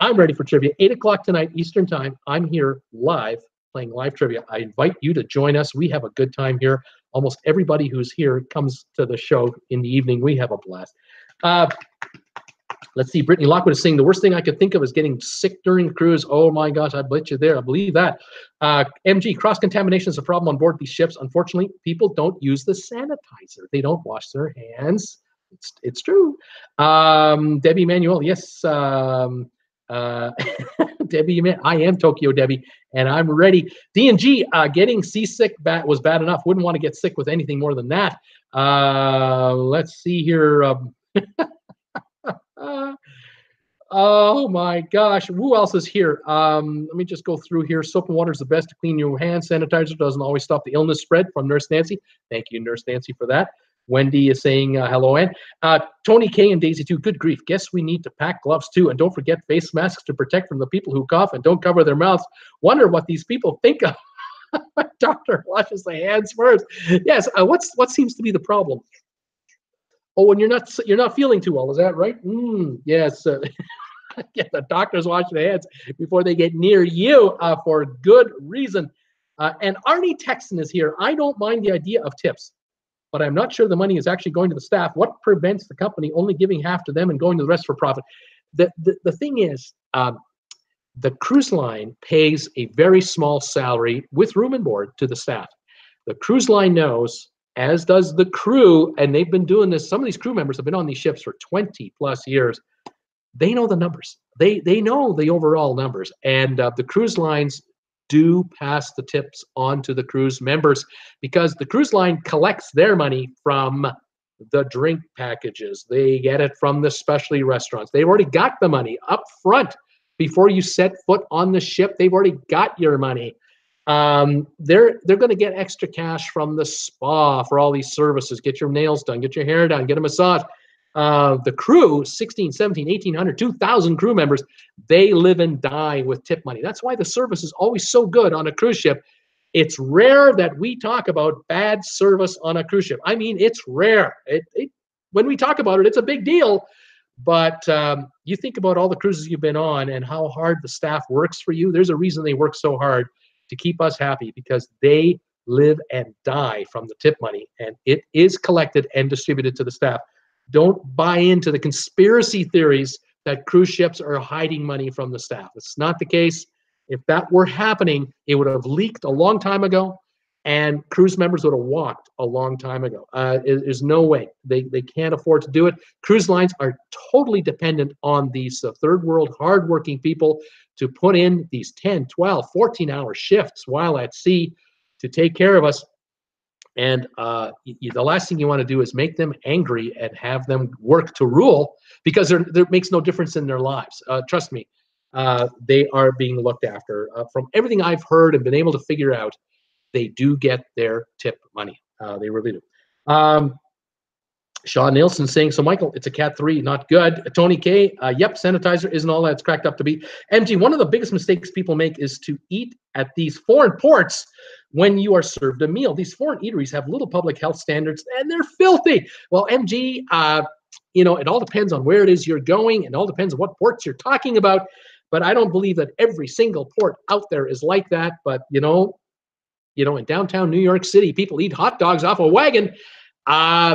Speaker 1: I'm ready for trivia. 8 o'clock tonight, Eastern time. I'm here live, playing live trivia. I invite you to join us. We have a good time here. Almost everybody who's here comes to the show in the evening. We have a blast. Let's see. Brittany Lockwood is saying the worst thing I could think of is getting sick during the cruise. Oh my gosh, I bet you there. I believe that. MG, cross-contamination is a problem on board these ships. Unfortunately, people don't use the sanitizer. They don't wash their hands. It's true. Debbie Manuel, yes. Debbie, I am Tokyo Debbie, and I'm ready. D&G, getting seasick was bad enough. Wouldn't want to get sick with anything more than that. Let's see here. Oh my gosh, who else is here? Let me just go through here. Soap and water is the best to clean your hands. Sanitizer doesn't always stop the illness spread, from Nurse Nancy. Thank you, Nurse Nancy, for that. Wendy is saying hello, Ann. Tony K and Daisy 2, good grief. Guess we need to pack gloves too. And don't forget face masks to protect from the people who cough and don't cover their mouths. Wonder what these people think of. Doctor washes the hands first. Yes, what seems to be the problem? Oh, when you're not feeling too well, is that right? Yes. Yeah, the doctors wash their hands before they get near you for good reason. And Arnie Texan is here. I don't mind the idea of tips, but I'm not sure the money is actually going to the staff. What prevents the company only giving half to them and going to the rest for profit? The thing is, the cruise line pays a very small salary with room and board to the staff. The cruise line knows, as does the crew, and they've been doing this. Some of these crew members have been on these ships for 20 plus years. They know the numbers. They know the overall numbers, and the cruise lines do pass the tips on to the cruise members because the cruise line collects their money from the drink packages. They get it from the specialty restaurants. They've already got the money up front before you set foot on the ship. They've already got your money. They're going to get extra cash from the spa for all these services. Get your nails done, get your hair done, get a massage. The crew, 16, 17, 1,800, 2,000 crew members, they live and die with tip money. That's why the service is always so good on a cruise ship. It's rare that we talk about bad service on a cruise ship. I mean, it's rare. When we talk about it, it's a big deal. But you think about all the cruises you've been on and how hard the staff works for you. There's a reason they work so hard to keep us happy, because they live and die from the tip money, and it is collected and distributed to the staff. Don't buy into the conspiracy theories that cruise ships are hiding money from the staff. It's not the case. If that were happening, it would have leaked a long time ago, and cruise members would have walked a long time ago. There's no way. They can't afford to do it. Cruise lines are totally dependent on these third world hardworking people to put in these 10, 12, 14-hour shifts while at sea to take care of us. And the last thing you want to do is make them angry and have them work to rule, because there makes no difference in their lives. Trust me, they are being looked after. From everything I've heard and been able to figure out, they do get their tip money. They really do. Sean Nielsen saying, so Michael, it's a Cat 3, not good. Tony K, yep, sanitizer isn't all that it's cracked up to be. MG, one of the biggest mistakes people make is to eat at these foreign ports when you are served a meal. These foreign eateries have little public health standards, and they're filthy. Well, MG, you know, it all depends on where it is you're going, and it all depends on what ports you're talking about. But I don't believe that every single port out there is like that. But, you know, in downtown New York City, people eat hot dogs off a wagon.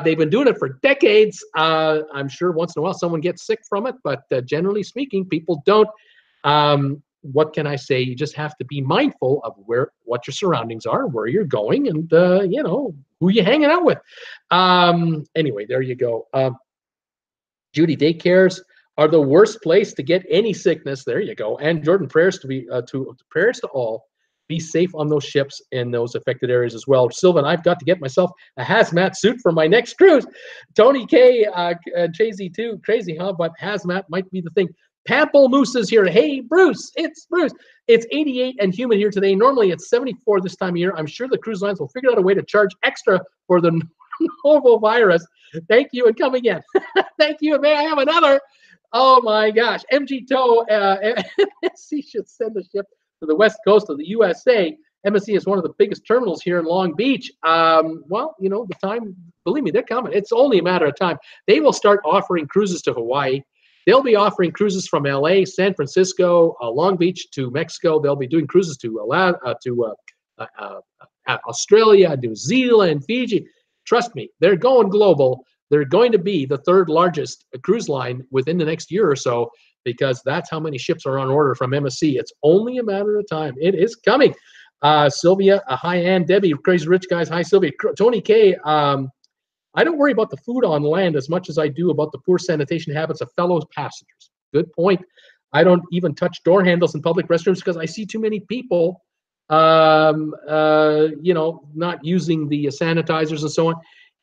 Speaker 1: They've been doing it for decades. I'm sure once in a while someone gets sick from it, but generally speaking, people don't. What can I say? You just have to be mindful of what your surroundings are, where you're going, and you know, who you're hanging out with. Anyway, there you go. Judy, daycares are the worst place to get any sickness. There you go. And Jordan, prayers to all. Be safe on those ships in those affected areas as well. Sylvan, I've got to get myself a hazmat suit for my next cruise. Tony K, JZ2, crazy, huh? But hazmat might be the thing. Pamplemousse is here. Hey, Bruce, it's Bruce. It's 88 and humid here today. Normally it's 74 this time of year. I'm sure the cruise lines will figure out a way to charge extra for the Norovirus. Thank you, and come again. Thank you, and may I have another? Oh my gosh. MG Tow, MSC should send a ship to the west coast of the USA. MSC is one of the biggest terminals here in Long Beach. Well, you know, the time, believe me, they're coming. It's only a matter of time. They will start offering cruises to Hawaii. They'll be offering cruises from LA, San Francisco, Long Beach to Mexico. They'll be doing cruises to Australia, New Zealand, Fiji. Trust me, they're going global. They're going to be the third largest cruise line within the next year or so, because that's how many ships are on order from MSC. It's only a matter of time. It is coming. Sylvia, hi, Ann. Debbie, Crazy Rich Guys, hi, Sylvia. Tony K, I don't worry about the food on land as much as I do about the poor sanitation habits of fellow passengers. Good point. I don't even touch door handles in public restrooms because I see too many people, you know, not using the sanitizers and so on.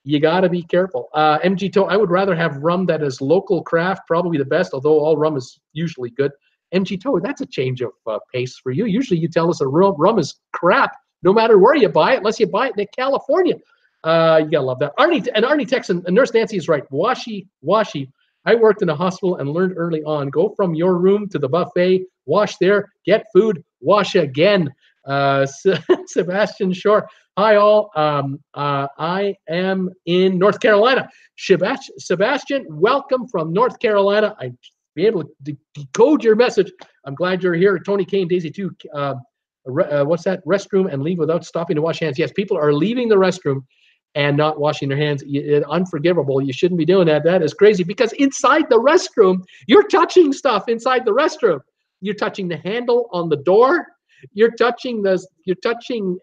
Speaker 1: You got to be careful. MG Tow, I would rather have rum that is local craft, probably the best, although all rum is usually good. MG Tow, that's a change of pace for you. Usually you tell us a rum is crap, no matter where you buy it, unless you buy it in California. You got to love that. Arnie Texan, and Nurse Nancy is right. Washy. I worked in a hospital and learned early on, go from your room to the buffet, wash there, get food, wash again. Sebastian Shore. Hi, all. I am in North Carolina. Sebastian, welcome from North Carolina. I'd be able to decode your message. I'm glad you're here. Tony Kane, Daisy too. What's that? Restroom and leave without stopping to wash hands. Yes, people are leaving the restroom and not washing their hands. It's unforgivable. You shouldn't be doing that. That is crazy, because inside the restroom, you're touching stuff inside the restroom. You're touching the handle on the door. You're touching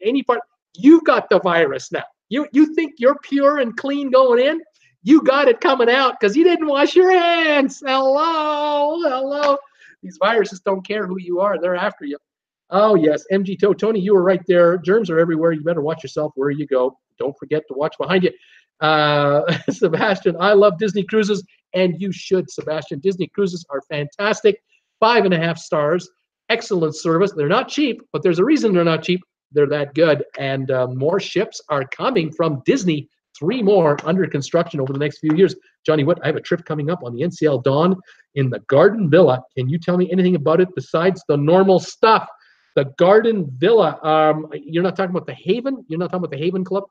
Speaker 1: any part. You got the virus now. You think you're pure and clean going in? You got it coming out because you didn't wash your hands. Hello. These viruses don't care who you are. They're after you. Oh, yes. MG Tow. Tony, you were right there. Germs are everywhere. You better watch yourself where you go. Don't forget to watch behind you. Sebastian, I love Disney cruises, and you should, Sebastian. Disney cruises are fantastic. 5.5 stars. Excellent service. They're not cheap, but there's a reason they're not cheap. They're that good. And more ships are coming from Disney. 3 more under construction over the next few years. Johnny Wood, I have a trip coming up on the NCL Dawn in the Garden Villa. Can you tell me anything about it besides the normal stuff? The Garden Villa. You're not talking about the Haven? You're not talking about the Haven Club?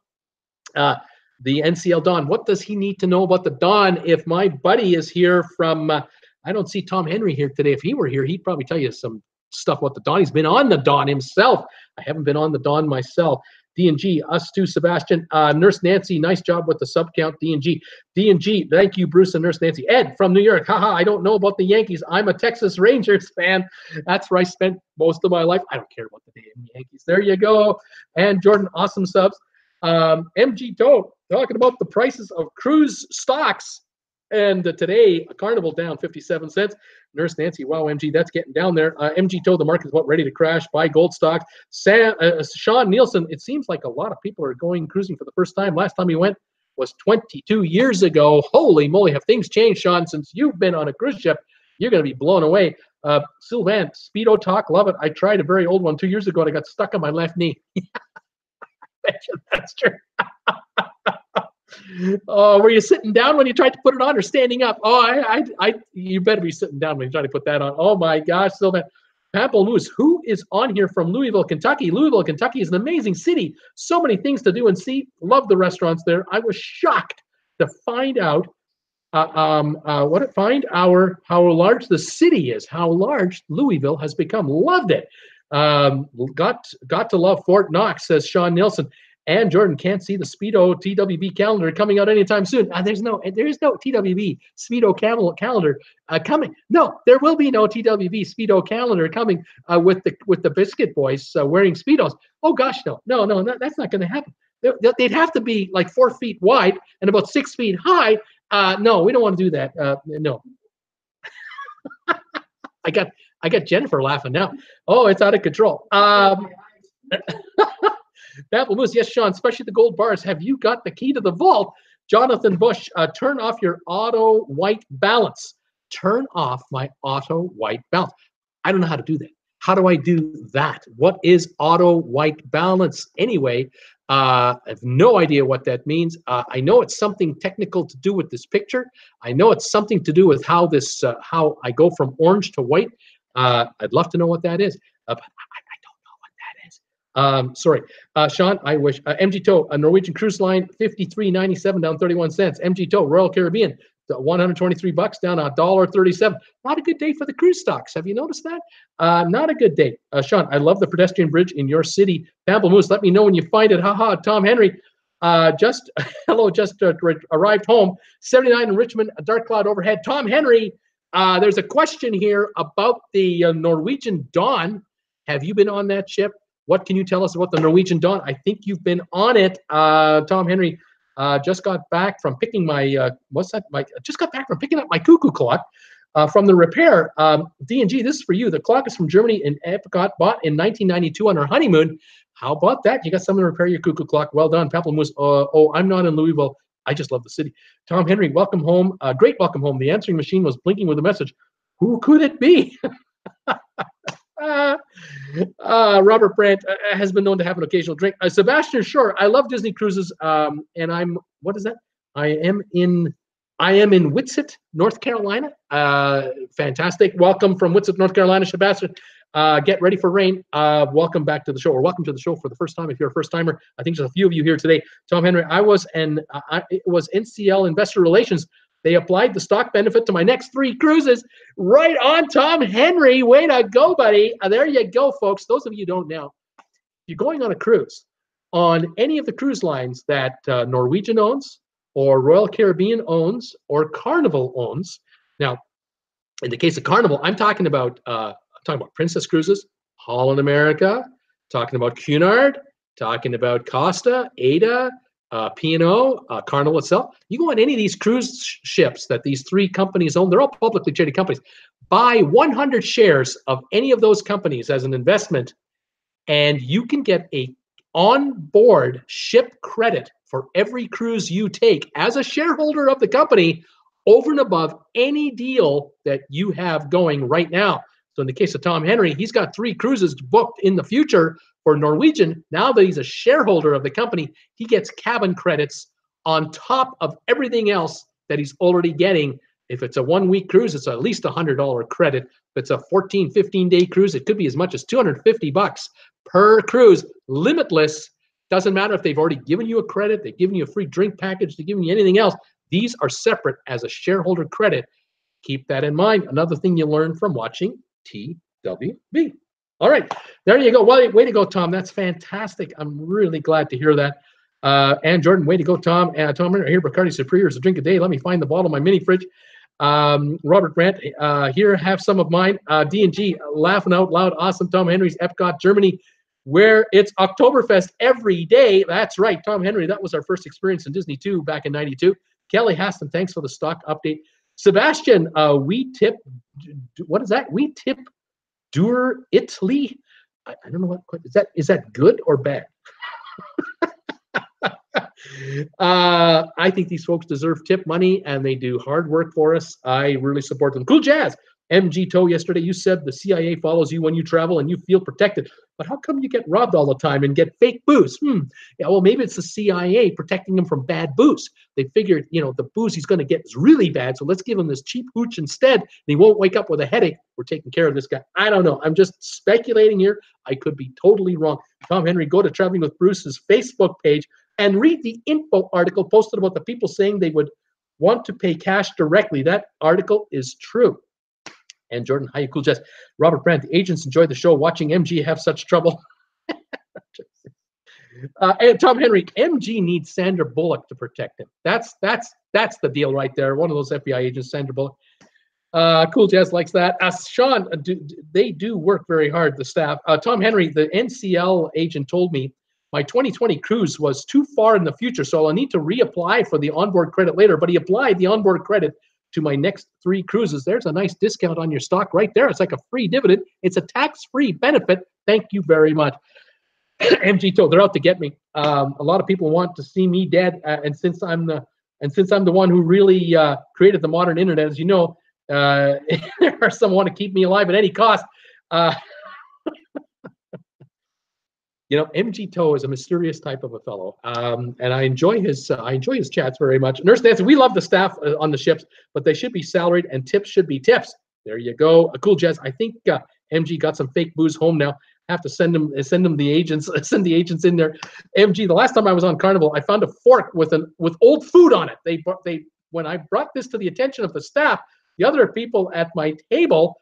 Speaker 1: The NCL Dawn. What does he need to know about the Dawn? If my buddy is here from, I don't see Tom Henry here today. If he were here, he'd probably tell you some stuff about the Dawn. He's been on the Dawn himself. I haven't been on the Dawn myself. D&G, us too, Sebastian. Nurse Nancy, nice job with the sub count, D&G. D&G, thank you, Bruce and Nurse Nancy. Ed from New York, haha, I don't know about the Yankees. I'm a Texas Rangers fan. That's where I spent most of my life. I don't care about the damn Yankees. There you go. And Jordan, awesome subs. MG Toad, talking about the prices of cruise stocks. And today, Carnival down 57 cents. Nurse Nancy, wow, MG, that's getting down there. MG told the market is about ready to crash. Buy gold stocks. Sean Nielsen, it seems like a lot of people are going cruising for the first time. Last time he went was 22 years ago. Holy moly, have things changed, Sean? Since you've been on a cruise ship, you're going to be blown away. Sylvan, Speedo Talk, love it. I tried a very old one 2 years ago and I got stuck on my left knee. That's true. Oh, were you sitting down when you tried to put it on or standing up? Oh, you better be sitting down when you try to put that on. Oh my gosh, Sylvan. Pamplemousse, who is on here from Louisville, Kentucky? Louisville, Kentucky is an amazing city. So many things to do and see. Love the restaurants there. I was shocked to find out how large the city is, how large Louisville has become. Loved it. Got to love Fort Knox, says Sean Nielsen. And Jordan can't see the Speedo TWB calendar coming out anytime soon. There is no TWB Speedo calendar coming. No, there will be no TWB Speedo calendar coming with the Biscuit Boys wearing Speedos. Oh gosh, no, that's not going to happen. They'd have to be like 4 feet wide and about 6 feet high. No, we don't want to do that. No. I got Jennifer laughing now. Oh, it's out of control. Pamplemousse, yes, Sean, especially the gold bars. Have you got the key to the vault? Jonathan Bush, turn off your auto white balance. Turn off my auto white balance. I don't know how to do that. How do I do that? What is auto white balance anyway? I have no idea what that means. I know it's something technical to do with this picture. I know it's something to do with how this, how I go from orange to white. I'd love to know what that is. But sorry, Sean, I wish. MG Tow, a Norwegian cruise line, $53.97 down 31 cents. MG Tow, Royal Caribbean, $123 down $1.37. Not a good day for the cruise stocks. Have you noticed that? Not a good day. Sean, I love the pedestrian bridge in your city. Pamplemousse, let me know when you find it. Haha, Tom Henry. Just arrived home. 79 in Richmond, a dark cloud overhead. Tom Henry, there's a question here about the Norwegian Dawn. Have you been on that ship? What can you tell us about the Norwegian Dawn? I think you've been on it. Tom Henry just got back from picking my, just got back from picking up my cuckoo clock from the repair. D&G, this is for you. The clock is from Germany and Epcot, bought in 1992 on our honeymoon. How about that? You got someone to repair your cuckoo clock. Well done, Pamplemousse. Oh, I'm not in Louisville. I just love the city. Tom Henry, welcome home. Great welcome home. The answering machine was blinking with a message. Who could it be? Robert Brandt has been known to have an occasional drink. Sebastian Shore, I love Disney cruises, and I'm, what is that? I am in Whitsett, North Carolina. Fantastic. Welcome from Whitsett, North Carolina, Sebastian. Get ready for rain. Welcome back to the show, or welcome to the show for the first time. If you're a first timer, I think there's a few of you here today. Tom Henry, it was NCL Investor Relations. They applied the stock benefit to my next 3 cruises. Right on, Tom Henry. Way to go, buddy. There you go, folks. Those of you who don't know, if you're going on a cruise on any of the cruise lines that Norwegian owns, or Royal Caribbean owns, or Carnival owns. Now, in the case of Carnival, I'm talking about Princess Cruises, Holland America, talking about Cunard, talking about Costa, Aida, P&O, Carnival itself. You go on any of these cruise ships that these 3 companies own, they're all publicly traded companies. Buy 100 shares of any of those companies as an investment, and you can get a on-board ship credit for every cruise you take as a shareholder of the company over and above any deal that you have going right now. So in the case of Tom Henry, he's got 3 cruises booked in the future for Norwegian. Now that he's a shareholder of the company, he gets cabin credits on top of everything else that he's already getting. If it's a 1-week cruise, it's at least $100 credit. If it's a 14, 15-day cruise, it could be as much as $250 per cruise. Limitless. Doesn't matter if they've already given you a credit, they've given you a free drink package, they've given you anything else. These are separate as a shareholder credit. Keep that in mind. Another thing you learn from watching TWB. All right, there you go. Well, way to go, Tom. That's fantastic. I'm really glad to hear that. And Jordan, way to go, Tom. Tom, here, Bacardi Superior is a drink a day. Let me find the bottle of my mini fridge. Robert Brandt, here, have some of mine. D&G, laughing out loud. Awesome. Tom Henry's Epcot, Germany, where it's Oktoberfest every day. That's right, Tom Henry. That was our first experience in Disney too back in '92. Kelly Haston, thanks for the stock update. Sebastian, we tip, what is that? We tip Dur Italy. I don't know what is that good or bad? I think these folks deserve tip money and they do hard work for us. I really support them. Cool Jazz. MG Toe, yesterday you said the CIA follows you when you travel and you feel protected. But how come you get robbed all the time and get fake booze? Yeah, well, maybe it's the CIA protecting him from bad booze. They figured, the booze he's going to get is really bad, so let's give him this cheap hooch instead, and he won't wake up with a headache. We're taking care of this guy. I don't know. I'm just speculating here. I could be totally wrong. Tom Henry, go to Traveling with Bruce's Facebook page and read the info article posted about the people saying they would want to pay cash directly. That article is true. And Jordan, hi, cool Jess. Robert Brandt, the agents enjoy the show. Watching MG have such trouble. And Tom Henry, MG needs Sandra Bullock to protect him. That's the deal right there. One of those FBI agents, Sandra Bullock. Cool Jazz likes that. Sean, they do work very hard, the staff. Tom Henry, the NCL agent told me my 2020 cruise was too far in the future, so I'll need to reapply for the onboard credit later. But he applied the onboard credit to my next 3 cruises. There's a nice discount on your stock right there. It's like a free dividend. It's a tax-free benefit. Thank you very much. MG told they're out to get me. A lot of people want to see me dead, and since I'm the one who really created the modern internet, as you know, there are some who want to keep me alive at any cost. MG Toe is a mysterious type of a fellow, and I enjoy his chats very much. Nurse Nancy, we love the staff on the ships, but they should be salaried and tips should be tips. There you go. Cool Jazz. I think MG got some fake booze home now. Have to send them the agents. Send the agents in there. MG. The last time I was on Carnival, I found a fork with old food on it. When I brought this to the attention of the staff, the other people at my table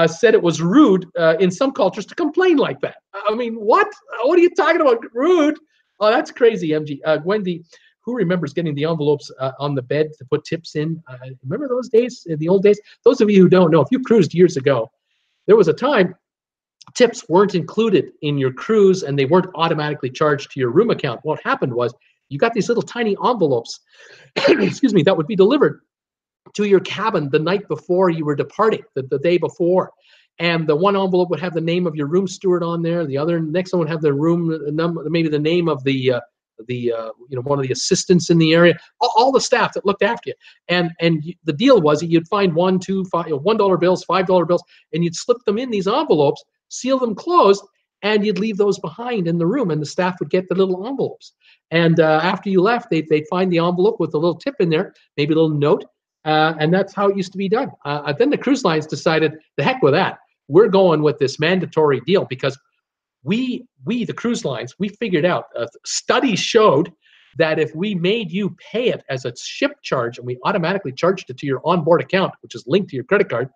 Speaker 1: said it was rude in some cultures to complain like that. I mean, what? What are you talking about? Rude? Oh, that's crazy, MG. Wendy, who remembers getting the envelopes on the bed to put tips in? Remember those days, in the old days? Those of you who don't know, if you cruised years ago, there was a time tips weren't included in your cruise and they weren't automatically charged to your room account. What happened was you got these little tiny envelopes, excuse me, that would be delivered to your cabin the night before you were departing, the day before. And the one envelope would have the name of your room steward on there. The next one would have the room number, maybe the name of the one of the assistants in the area, all the staff that looked after you. And the deal was that you'd find $1, $2, $5, $1 bills, $5 bills, and you'd slip them in these envelopes, seal them closed, and you'd leave those behind in the room, and the staff would get the little envelopes. And after you left, they'd find the envelope with a little tip in there, maybe a little note, and that's how it used to be done. Then the cruise lines decided, the heck with that. We're going with this mandatory deal because we the cruise lines, we figured out, studies showed that if we made you pay it as a ship charge and we automatically charged it to your onboard account, which is linked to your credit card,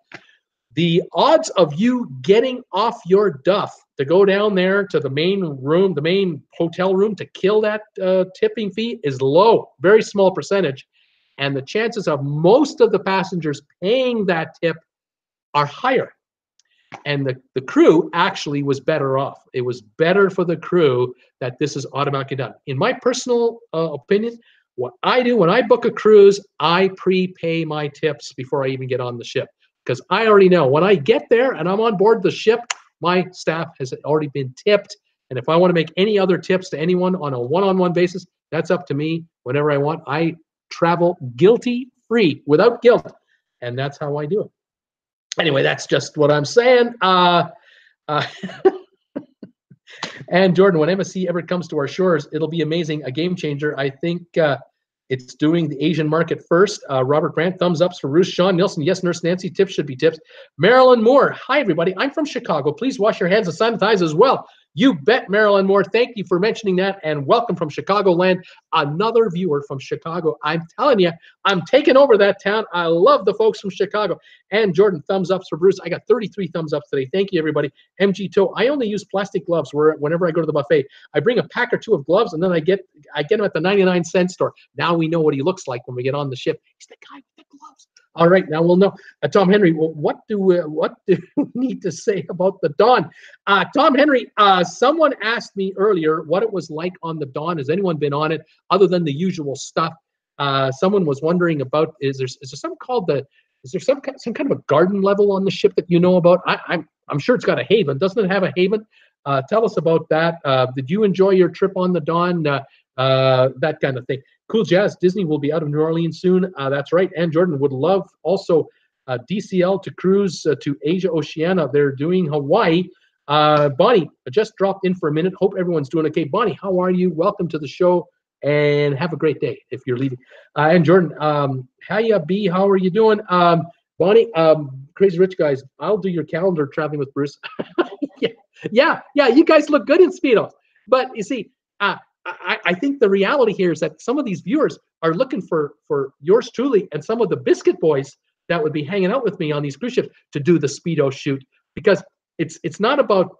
Speaker 1: the odds of you getting off your duff to go down there to the main room, the main hotel room, to kill that tipping fee is low, very small percentage. And the chances of most of the passengers paying that tip are higher. And the crew actually was better off. It was better for the crew that this is automatically done. In my personal opinion, what I do when I book a cruise, I prepay my tips before I even get on the ship. Because I already know when I get there and I'm on board the ship, my staff has already been tipped. And if I want to make any other tips to anyone on a one-on-one basis, that's up to me whenever I want. I travel guilty-free, without guilt. And that's how I do it. Anyway, that's just what I'm saying. And Jordan, when MSC ever comes to our shores, it'll be amazing, a game changer. I think it's doing the Asian market first. Robert Brandt, thumbs ups for Bruce. Sean Nielsen, yes, Nurse Nancy, tips should be tips. Marilyn Moore, hi everybody. I'm from Chicago. Please wash your hands and sanitize as well. You bet, Marilyn Moore. Thank you for mentioning that, and welcome from Chicagoland. Another viewer from Chicago. I'm telling you, I'm taking over that town. I love the folks from Chicago. And Jordan, thumbs ups for Bruce. I got 33 thumbs ups today. Thank you, everybody. MG Toe, I only use plastic gloves whenever I go to the buffet. I bring a pack or two of gloves, and then I get them at the 99-cent store. Now we know what he looks like when we get on the ship. He's the guy with the gloves. All right, now we'll know. Tom Henry, what do we need to say about the Dawn? Tom Henry, someone asked me earlier what it was like on the Dawn. Has anyone been on it other than the usual stuff? Someone was wondering about, is there something called is there some kind of a garden level on the ship that you know about? I'm sure it's got a haven. Doesn't it have a haven? Tell us about that. Did you enjoy your trip on the Dawn? That kind of thing. Cool Jazz, Disney will be out of New Orleans soon. That's right. And Jordan would love also DCL to cruise to Asia Oceania. They're doing Hawaii. Bonnie, I just dropped in for a minute. Hope everyone's doing okay. Bonnie, how are you? Welcome to the show and have a great day if you're leaving. And Jordan, hiya B, how are you doing? Bonnie, Crazy Rich Guys, I'll do your calendar traveling with Bruce. yeah, you guys look good in Speedos. But you see, I think the reality here is that some of these viewers are looking for yours truly and some of the biscuit boys that would be hanging out with me on these cruise ships to do the Speedo shoot, because it's not about,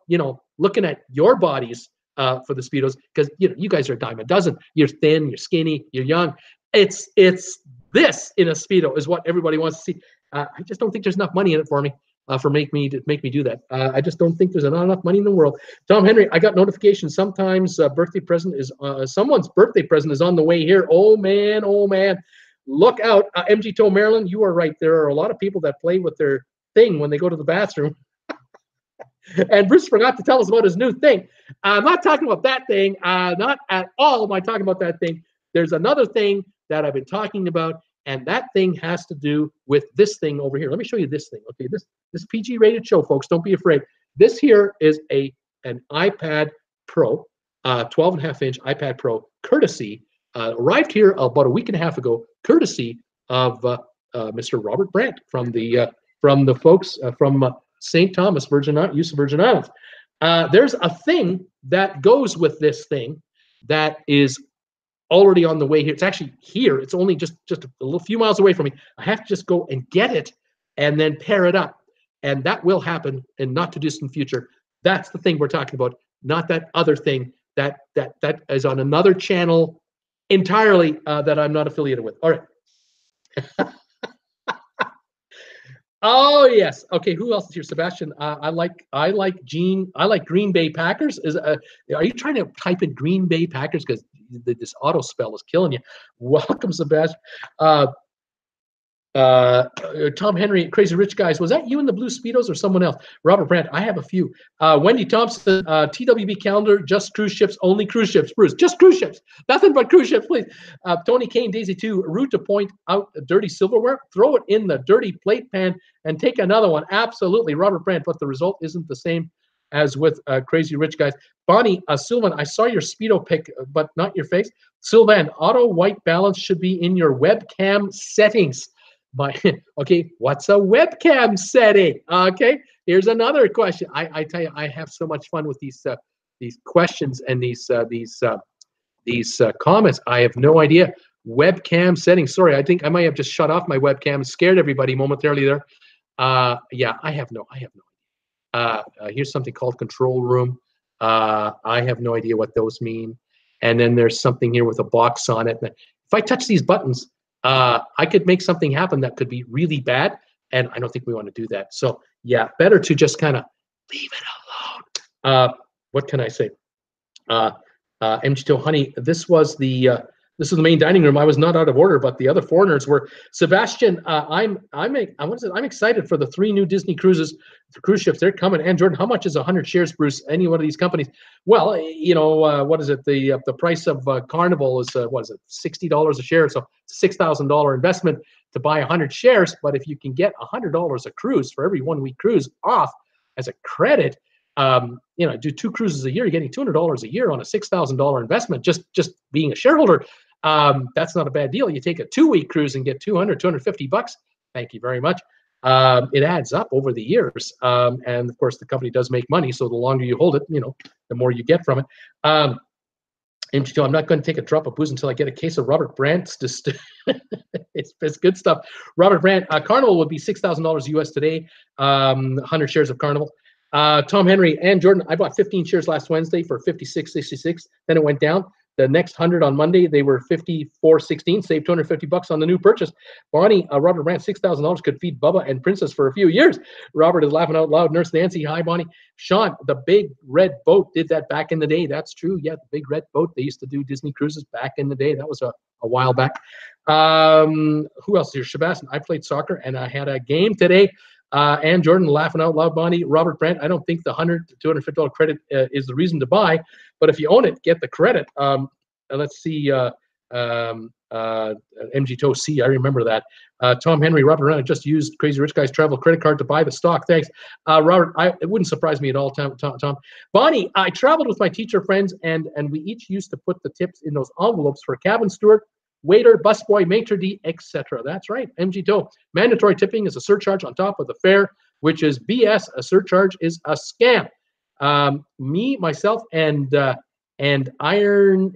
Speaker 1: looking at your bodies for the Speedos, because you guys are a dime a dozen. You're thin, you're skinny, you're young. It's this in a Speedo is what everybody wants to see. I just don't think there's enough money in it for me. Make me do that. I just don't think there's not enough money in the world. Tom Henry, I got notifications. Sometimes birthday present is someone's birthday present is on the way here. Oh man, look out. MG Toe Maryland, you are right. There are a lot of people that play with their thing when they go to the bathroom. And Bruce forgot to tell us about his new thing. I'm not talking about that thing. Not at all am I talking about that thing. There's another thing that I've been talking about, and that thing has to do with this thing over here. Let me show you this thing. Okay, this PG rated show, folks. Don't be afraid. This here is an iPad Pro, 12.5-inch iPad Pro, courtesy, arrived here about a week and a half ago, courtesy of Mr. Robert Brandt from the folks from St. Thomas, Virgin Islands. There's a thing that goes with this thing that is already on the way here. It's actually here. It's only just a little few miles away from me. I have to just go and get it and then pair it up. And that will happen in not too distant future. That's the thing we're talking about, not that other thing that is on another channel entirely that I'm not affiliated with. All right. Oh yes. Okay. Who else is here? Sebastian. I like Green Bay Packers. Are you trying to type in Green Bay Packers because this auto spell is killing you? Welcome, Sebastian. Tom Henry, Crazy Rich Guys. Was that you in the blue Speedos or someone else? Robert Brandt. I have a few. Wendy Thompson. TWB calendar. Just cruise ships. Only cruise ships. Bruce. Just cruise ships. Nothing but cruise ships, please. Tony Kane, Daisy 2. Route to point out dirty silverware. Throw it in the dirty plate pan and take another one. Absolutely, Robert Brandt. But the result isn't the same as with Crazy Rich Guys. Bonnie, Sylvan, I saw your Speedo pic, but not your face. Sylvan, auto white balance should be in your webcam settings. Okay, what's a webcam setting? Okay, here's another question. I tell you, I have so much fun with these questions and these comments. I have no idea. Webcam settings. Sorry, I think I might have just shut off my webcam, scared everybody momentarily there. Yeah, I have no idea. Here's something called control room. I have no idea what those mean. And then there's something here with a box on it. If I touch these buttons, I could make something happen that could be really bad, and I don't think we want to do that. So yeah, better to just kind of leave it alone. What can I say? MGTO Honey, this was the main dining room. I was not out of order, but the other foreigners were. Sebastian, I'm excited for the 3 new Disney cruises, cruise ships. They're coming. And Jordan, how much is 100 shares, Bruce? Any one of these companies? Well, what is it? The price of Carnival is what is it? $60 a share. So it's a $6,000 investment to buy 100 shares. But if you can get $100 a cruise for every 1 week cruise off as a credit, do 2 cruises a year, you're getting $200 a year on a $6,000 investment. Just being a shareholder. That's not a bad deal. You take a 2-week cruise and get $250. Thank you very much. It adds up over the years. And of course the company does make money. So the longer you hold it, the more you get from it. I'm not going to take a drop of booze until I get a case of Robert Brandt's. It's good stuff. Robert Brandt, Carnival would be $6,000 US today. 100 shares of Carnival. Tom Henry and Jordan, I bought 15 shares last Wednesday for $56.66. Then it went down. The next 100 on Monday, they were 54.16. Saved $250 on the new purchase. Bonnie, Robert Brandt, $6,000 could feed Bubba and Princess for a few years. Robert is laughing out loud. Nurse Nancy, hi, Bonnie. Sean, the big red boat did that back in the day. That's true. Yeah, the big red boat. They used to do Disney cruises back in the day. That was a while back. Who else here? Sebastian, I played soccer and I had a game today. And Jordan, laughing out loud, Bonnie. Robert Brandt, I don't think the $100 to $250 credit is the reason to buy, but if you own it, get the credit. Let's see, MG Toe C, I remember that. Tom Henry, Robert Brandt, I just used Crazy Rich Guy's travel credit card to buy the stock. Thanks. Robert, it wouldn't surprise me at all, Tom. Bonnie, I traveled with my teacher friends, and we each used to put the tips in those envelopes for cabin steward, waiter, busboy, maitre d', etc. That's right. MG Toe. Mandatory tipping is a surcharge on top of the fare, which is BS. A surcharge is a scam. Me, myself, and Irony.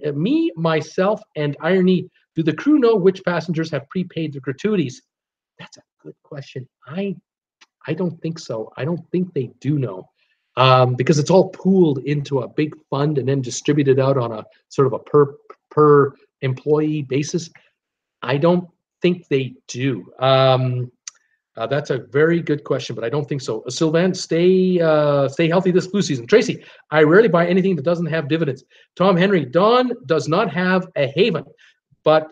Speaker 1: Do the crew know which passengers have prepaid the gratuities? That's a good question. I don't think so. I don't think they do know, because it's all pooled into a big fund and then distributed out on a sort of a per employee basis. I don't think they do. That's a very good question, but I don't think so. Sylvan, stay healthy this flu season. Tracy, I rarely buy anything that doesn't have dividends. Tom Henry, Don does not have a haven, but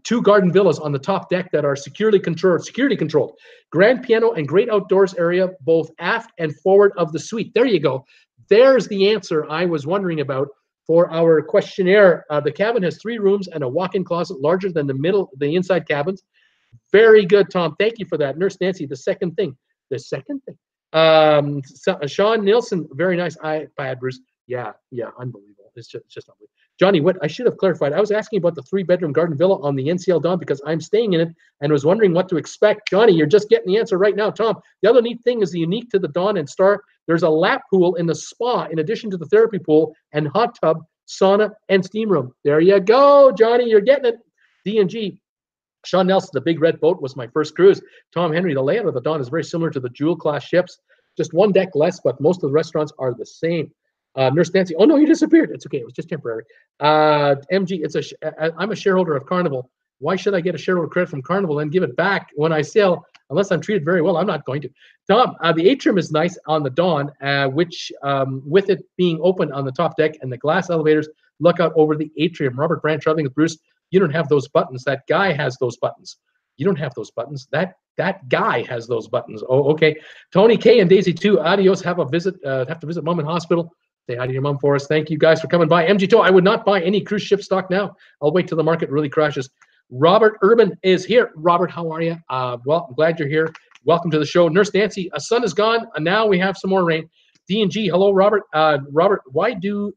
Speaker 1: 2 garden villas on the top deck that are security controlled. Grand piano and great outdoors area, both aft and forward of the suite. There you go. There's the answer I was wondering about for our questionnaire. The cabin has 3 rooms and a walk-in closet larger than the inside cabins. Very good, Tom. Thank you for that. Nurse Nancy, the second thing. Sean Nielsen, very nice iPad, Bruce. Yeah, unbelievable. It's just unbelievable. Johnny, what I should have clarified, I was asking about the 3-bedroom garden villa on the NCL Dawn because I'm staying in it and was wondering what to expect. Johnny, you're just getting the answer right now. Tom, the other neat thing is the unique to the Dawn and Star, there's a lap pool in the spa in addition to the therapy pool and hot tub, sauna, and steam room. There you go, Johnny, you're getting it. D&G. Sean Nelson, the big red boat was my first cruise. Tom Henry, the layout of the Dawn is very similar to the Jewel class ships. Just 1 deck less, but most of the restaurants are the same. Nurse Nancy, oh no, you disappeared. It's okay, it was just temporary. MG, I'm a shareholder of Carnival. Why should I get a shareholder credit from Carnival and give it back when I sell? Unless I'm treated very well, I'm not going to. Tom, the atrium is nice on the Dawn, which with it being open on the top deck and the glass elevators look out over the atrium. Robert Brandt traveling with Bruce. You don't have those buttons. That guy has those buttons. You don't have those buttons. That guy has those buttons. Oh, okay. Tony K and Daisy 2. Adios. Have to visit mom in hospital. Say hi to your mom for us. Thank you guys for coming by. MG2, I would not buy any cruise ship stock now. I'll wait till the market really crashes. Robert Urban is here. Robert, how are you? Well, I'm glad you're here. Welcome to the show. Nurse Nancy, a sun is gone, and now we have some more rain. D&G, hello, Robert. Robert, why do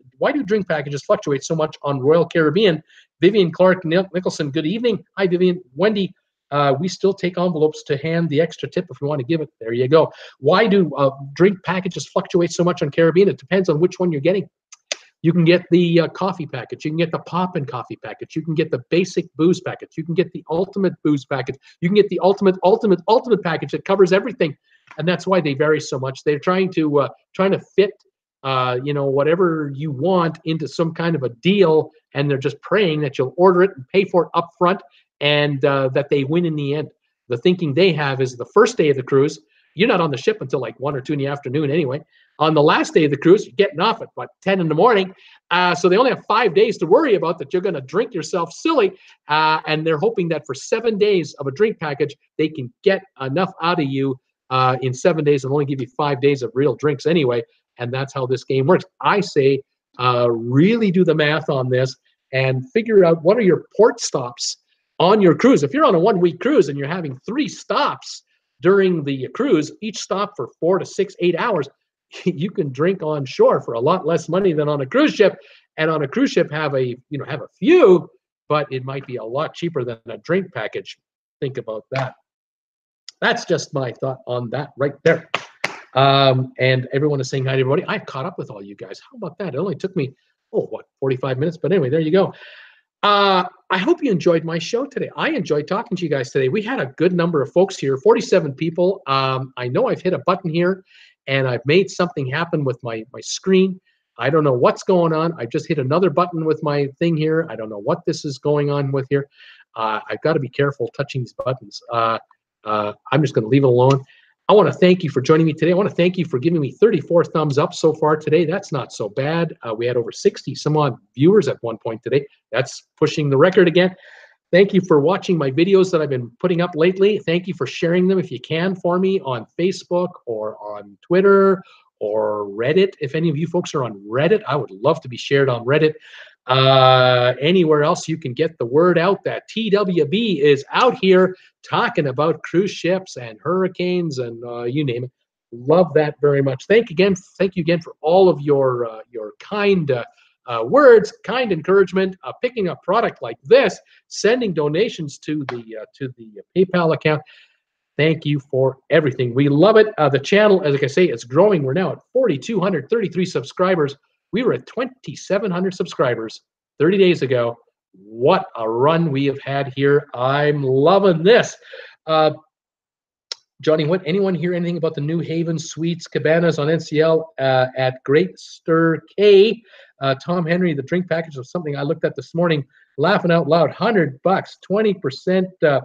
Speaker 1: drink packages fluctuate so much on Royal Caribbean? Vivian Clark Nicholson, good evening. Hi, Vivian. Wendy, we still take envelopes to hand the extra tip if you want to give it. There you go. Why do drink packages fluctuate so much on Caribbean? It depends on which one you're getting. You can get the coffee package. You can get the pop-in coffee package. You can get the basic booze package. You can get the ultimate booze package. You can get the ultimate package that covers everything. And that's why they vary so much. They're trying to fit whatever you want into some kind of a deal, and they're just praying that you'll order it and pay for it up front, and that they win in the end. The thinking they have is the first day of the cruise, you're not on the ship until like 1 or 2 in the afternoon anyway. On the last day of the cruise, you're getting off at about 10 in the morning. So they only have 5 days to worry about that you're going to drink yourself silly. And they're hoping that for 7 days of a drink package, they can get enough out of you in 7 days and only give you 5 days of real drinks anyway. And that's how this game works. I say really do the math on this and figure out what are your port stops on your cruise. If you're on a 1-week cruise and you're having 3 stops during the cruise, each stop for 4 to 6, 8 hours, you can drink on shore for a lot less money than on a cruise ship. And on a cruise ship, have a few, but it might be a lot cheaper than a drink package. Think about that. That's just my thought on that right there. And everyone is saying hi to everybody. I've caught up with all you guys. How about that? It only took me, 45 minutes? But anyway, there you go. I hope you enjoyed my show today. I enjoyed talking to you guys today. We had a good number of folks here, 47 people. I know I've hit a button here, and I've made something happen with my screen. I don't know what's going on. I just hit another button with my thing here. I don't know what this is going on with here. I've got to be careful touching these buttons. I'm just going to leave it alone. I want to thank you for joining me today. I want to thank you for giving me 34 thumbs up so far today. That's not so bad. We had over 60 some odd viewers at one point today. That's pushing the record again. Thank you for watching my videos that I've been putting up lately. Thank you for sharing them if you can for me on Facebook or on Twitter or Reddit. If any of you folks are on Reddit, I would love to be shared on Reddit. Anywhere else you can get the word out that TWB is out here talking about cruise ships and hurricanes and you name it. Love that very much. Thank you again for all of your kind words, kind encouragement, picking a product like this, sending donations to the PayPal account. Thank you for everything. We love it. The channel, as I say, it's growing. We're now at 4,233 subscribers. We were at 2,700 subscribers 30 days ago. What a run we have had here. I'm loving this. Johnny, anyone hear anything about the New Haven Suites Cabanas on NCL at Great Stir K? Tom Henry, the drink package was something I looked at this morning, laughing out loud. $100, 20%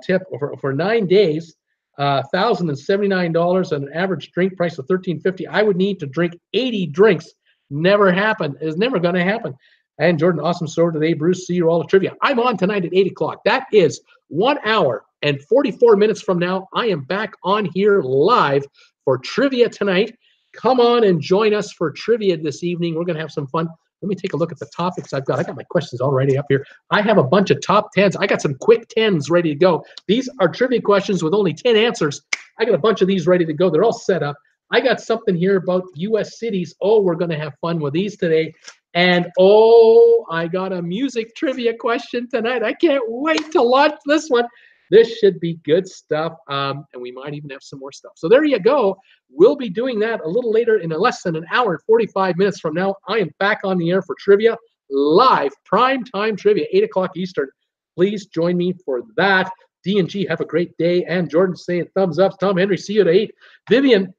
Speaker 1: tip for 9 days, $1,079, and an average drink price of $13.50. I would need to drink 80 drinks. Never happened. It's never going to happen. And Jordan, awesome show today. Bruce, see you all at trivia. I'm on tonight at 8 o'clock. That is 1 hour and 44 minutes from now. I am back on here live for trivia tonight. Come on and join us for trivia this evening. We're going to have some fun. Let me take a look at the topics I've got. I got my questions already up here. I have a bunch of top 10s. I got some quick 10s ready to go. These are trivia questions with only 10 answers. I got a bunch of these ready to go. They're all set up. I got something here about U.S. cities. Oh, we're going to have fun with these today. And oh, I got a music trivia question tonight. I can't wait to launch this one. This should be good stuff. And we might even have some more stuff. So there you go. We'll be doing that a little later in less than an hour and 45 minutes from now. I am back on the air for trivia, live, prime time trivia, 8 o'clock Eastern. Please join me for that. D&G, have a great day. And Jordan saying thumbs up. Tom Henry, see you at 8. Vivian,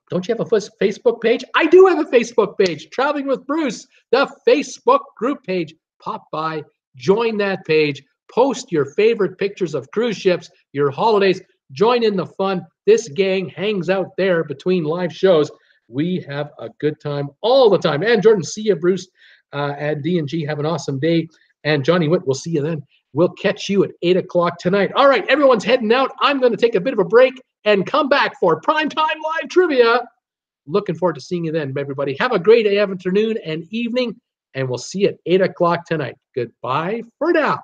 Speaker 1: don't you have a Facebook page? I do have a Facebook page, Traveling with Bruce, the Facebook group page. Pop by, join that page, post your favorite pictures of cruise ships, your holidays, join in the fun. This gang hangs out there between live shows. We have a good time all the time. And Jordan, see you, Bruce, at D&G. Have an awesome day. And Johnny Witt, we'll see you then. We'll catch you at 8 o'clock tonight. All right, everyone's heading out. I'm going to take a bit of a break and come back for primetime live trivia. Looking forward to seeing you then, everybody. Have a great afternoon and evening, and we'll see you at 8 o'clock tonight. Goodbye for now.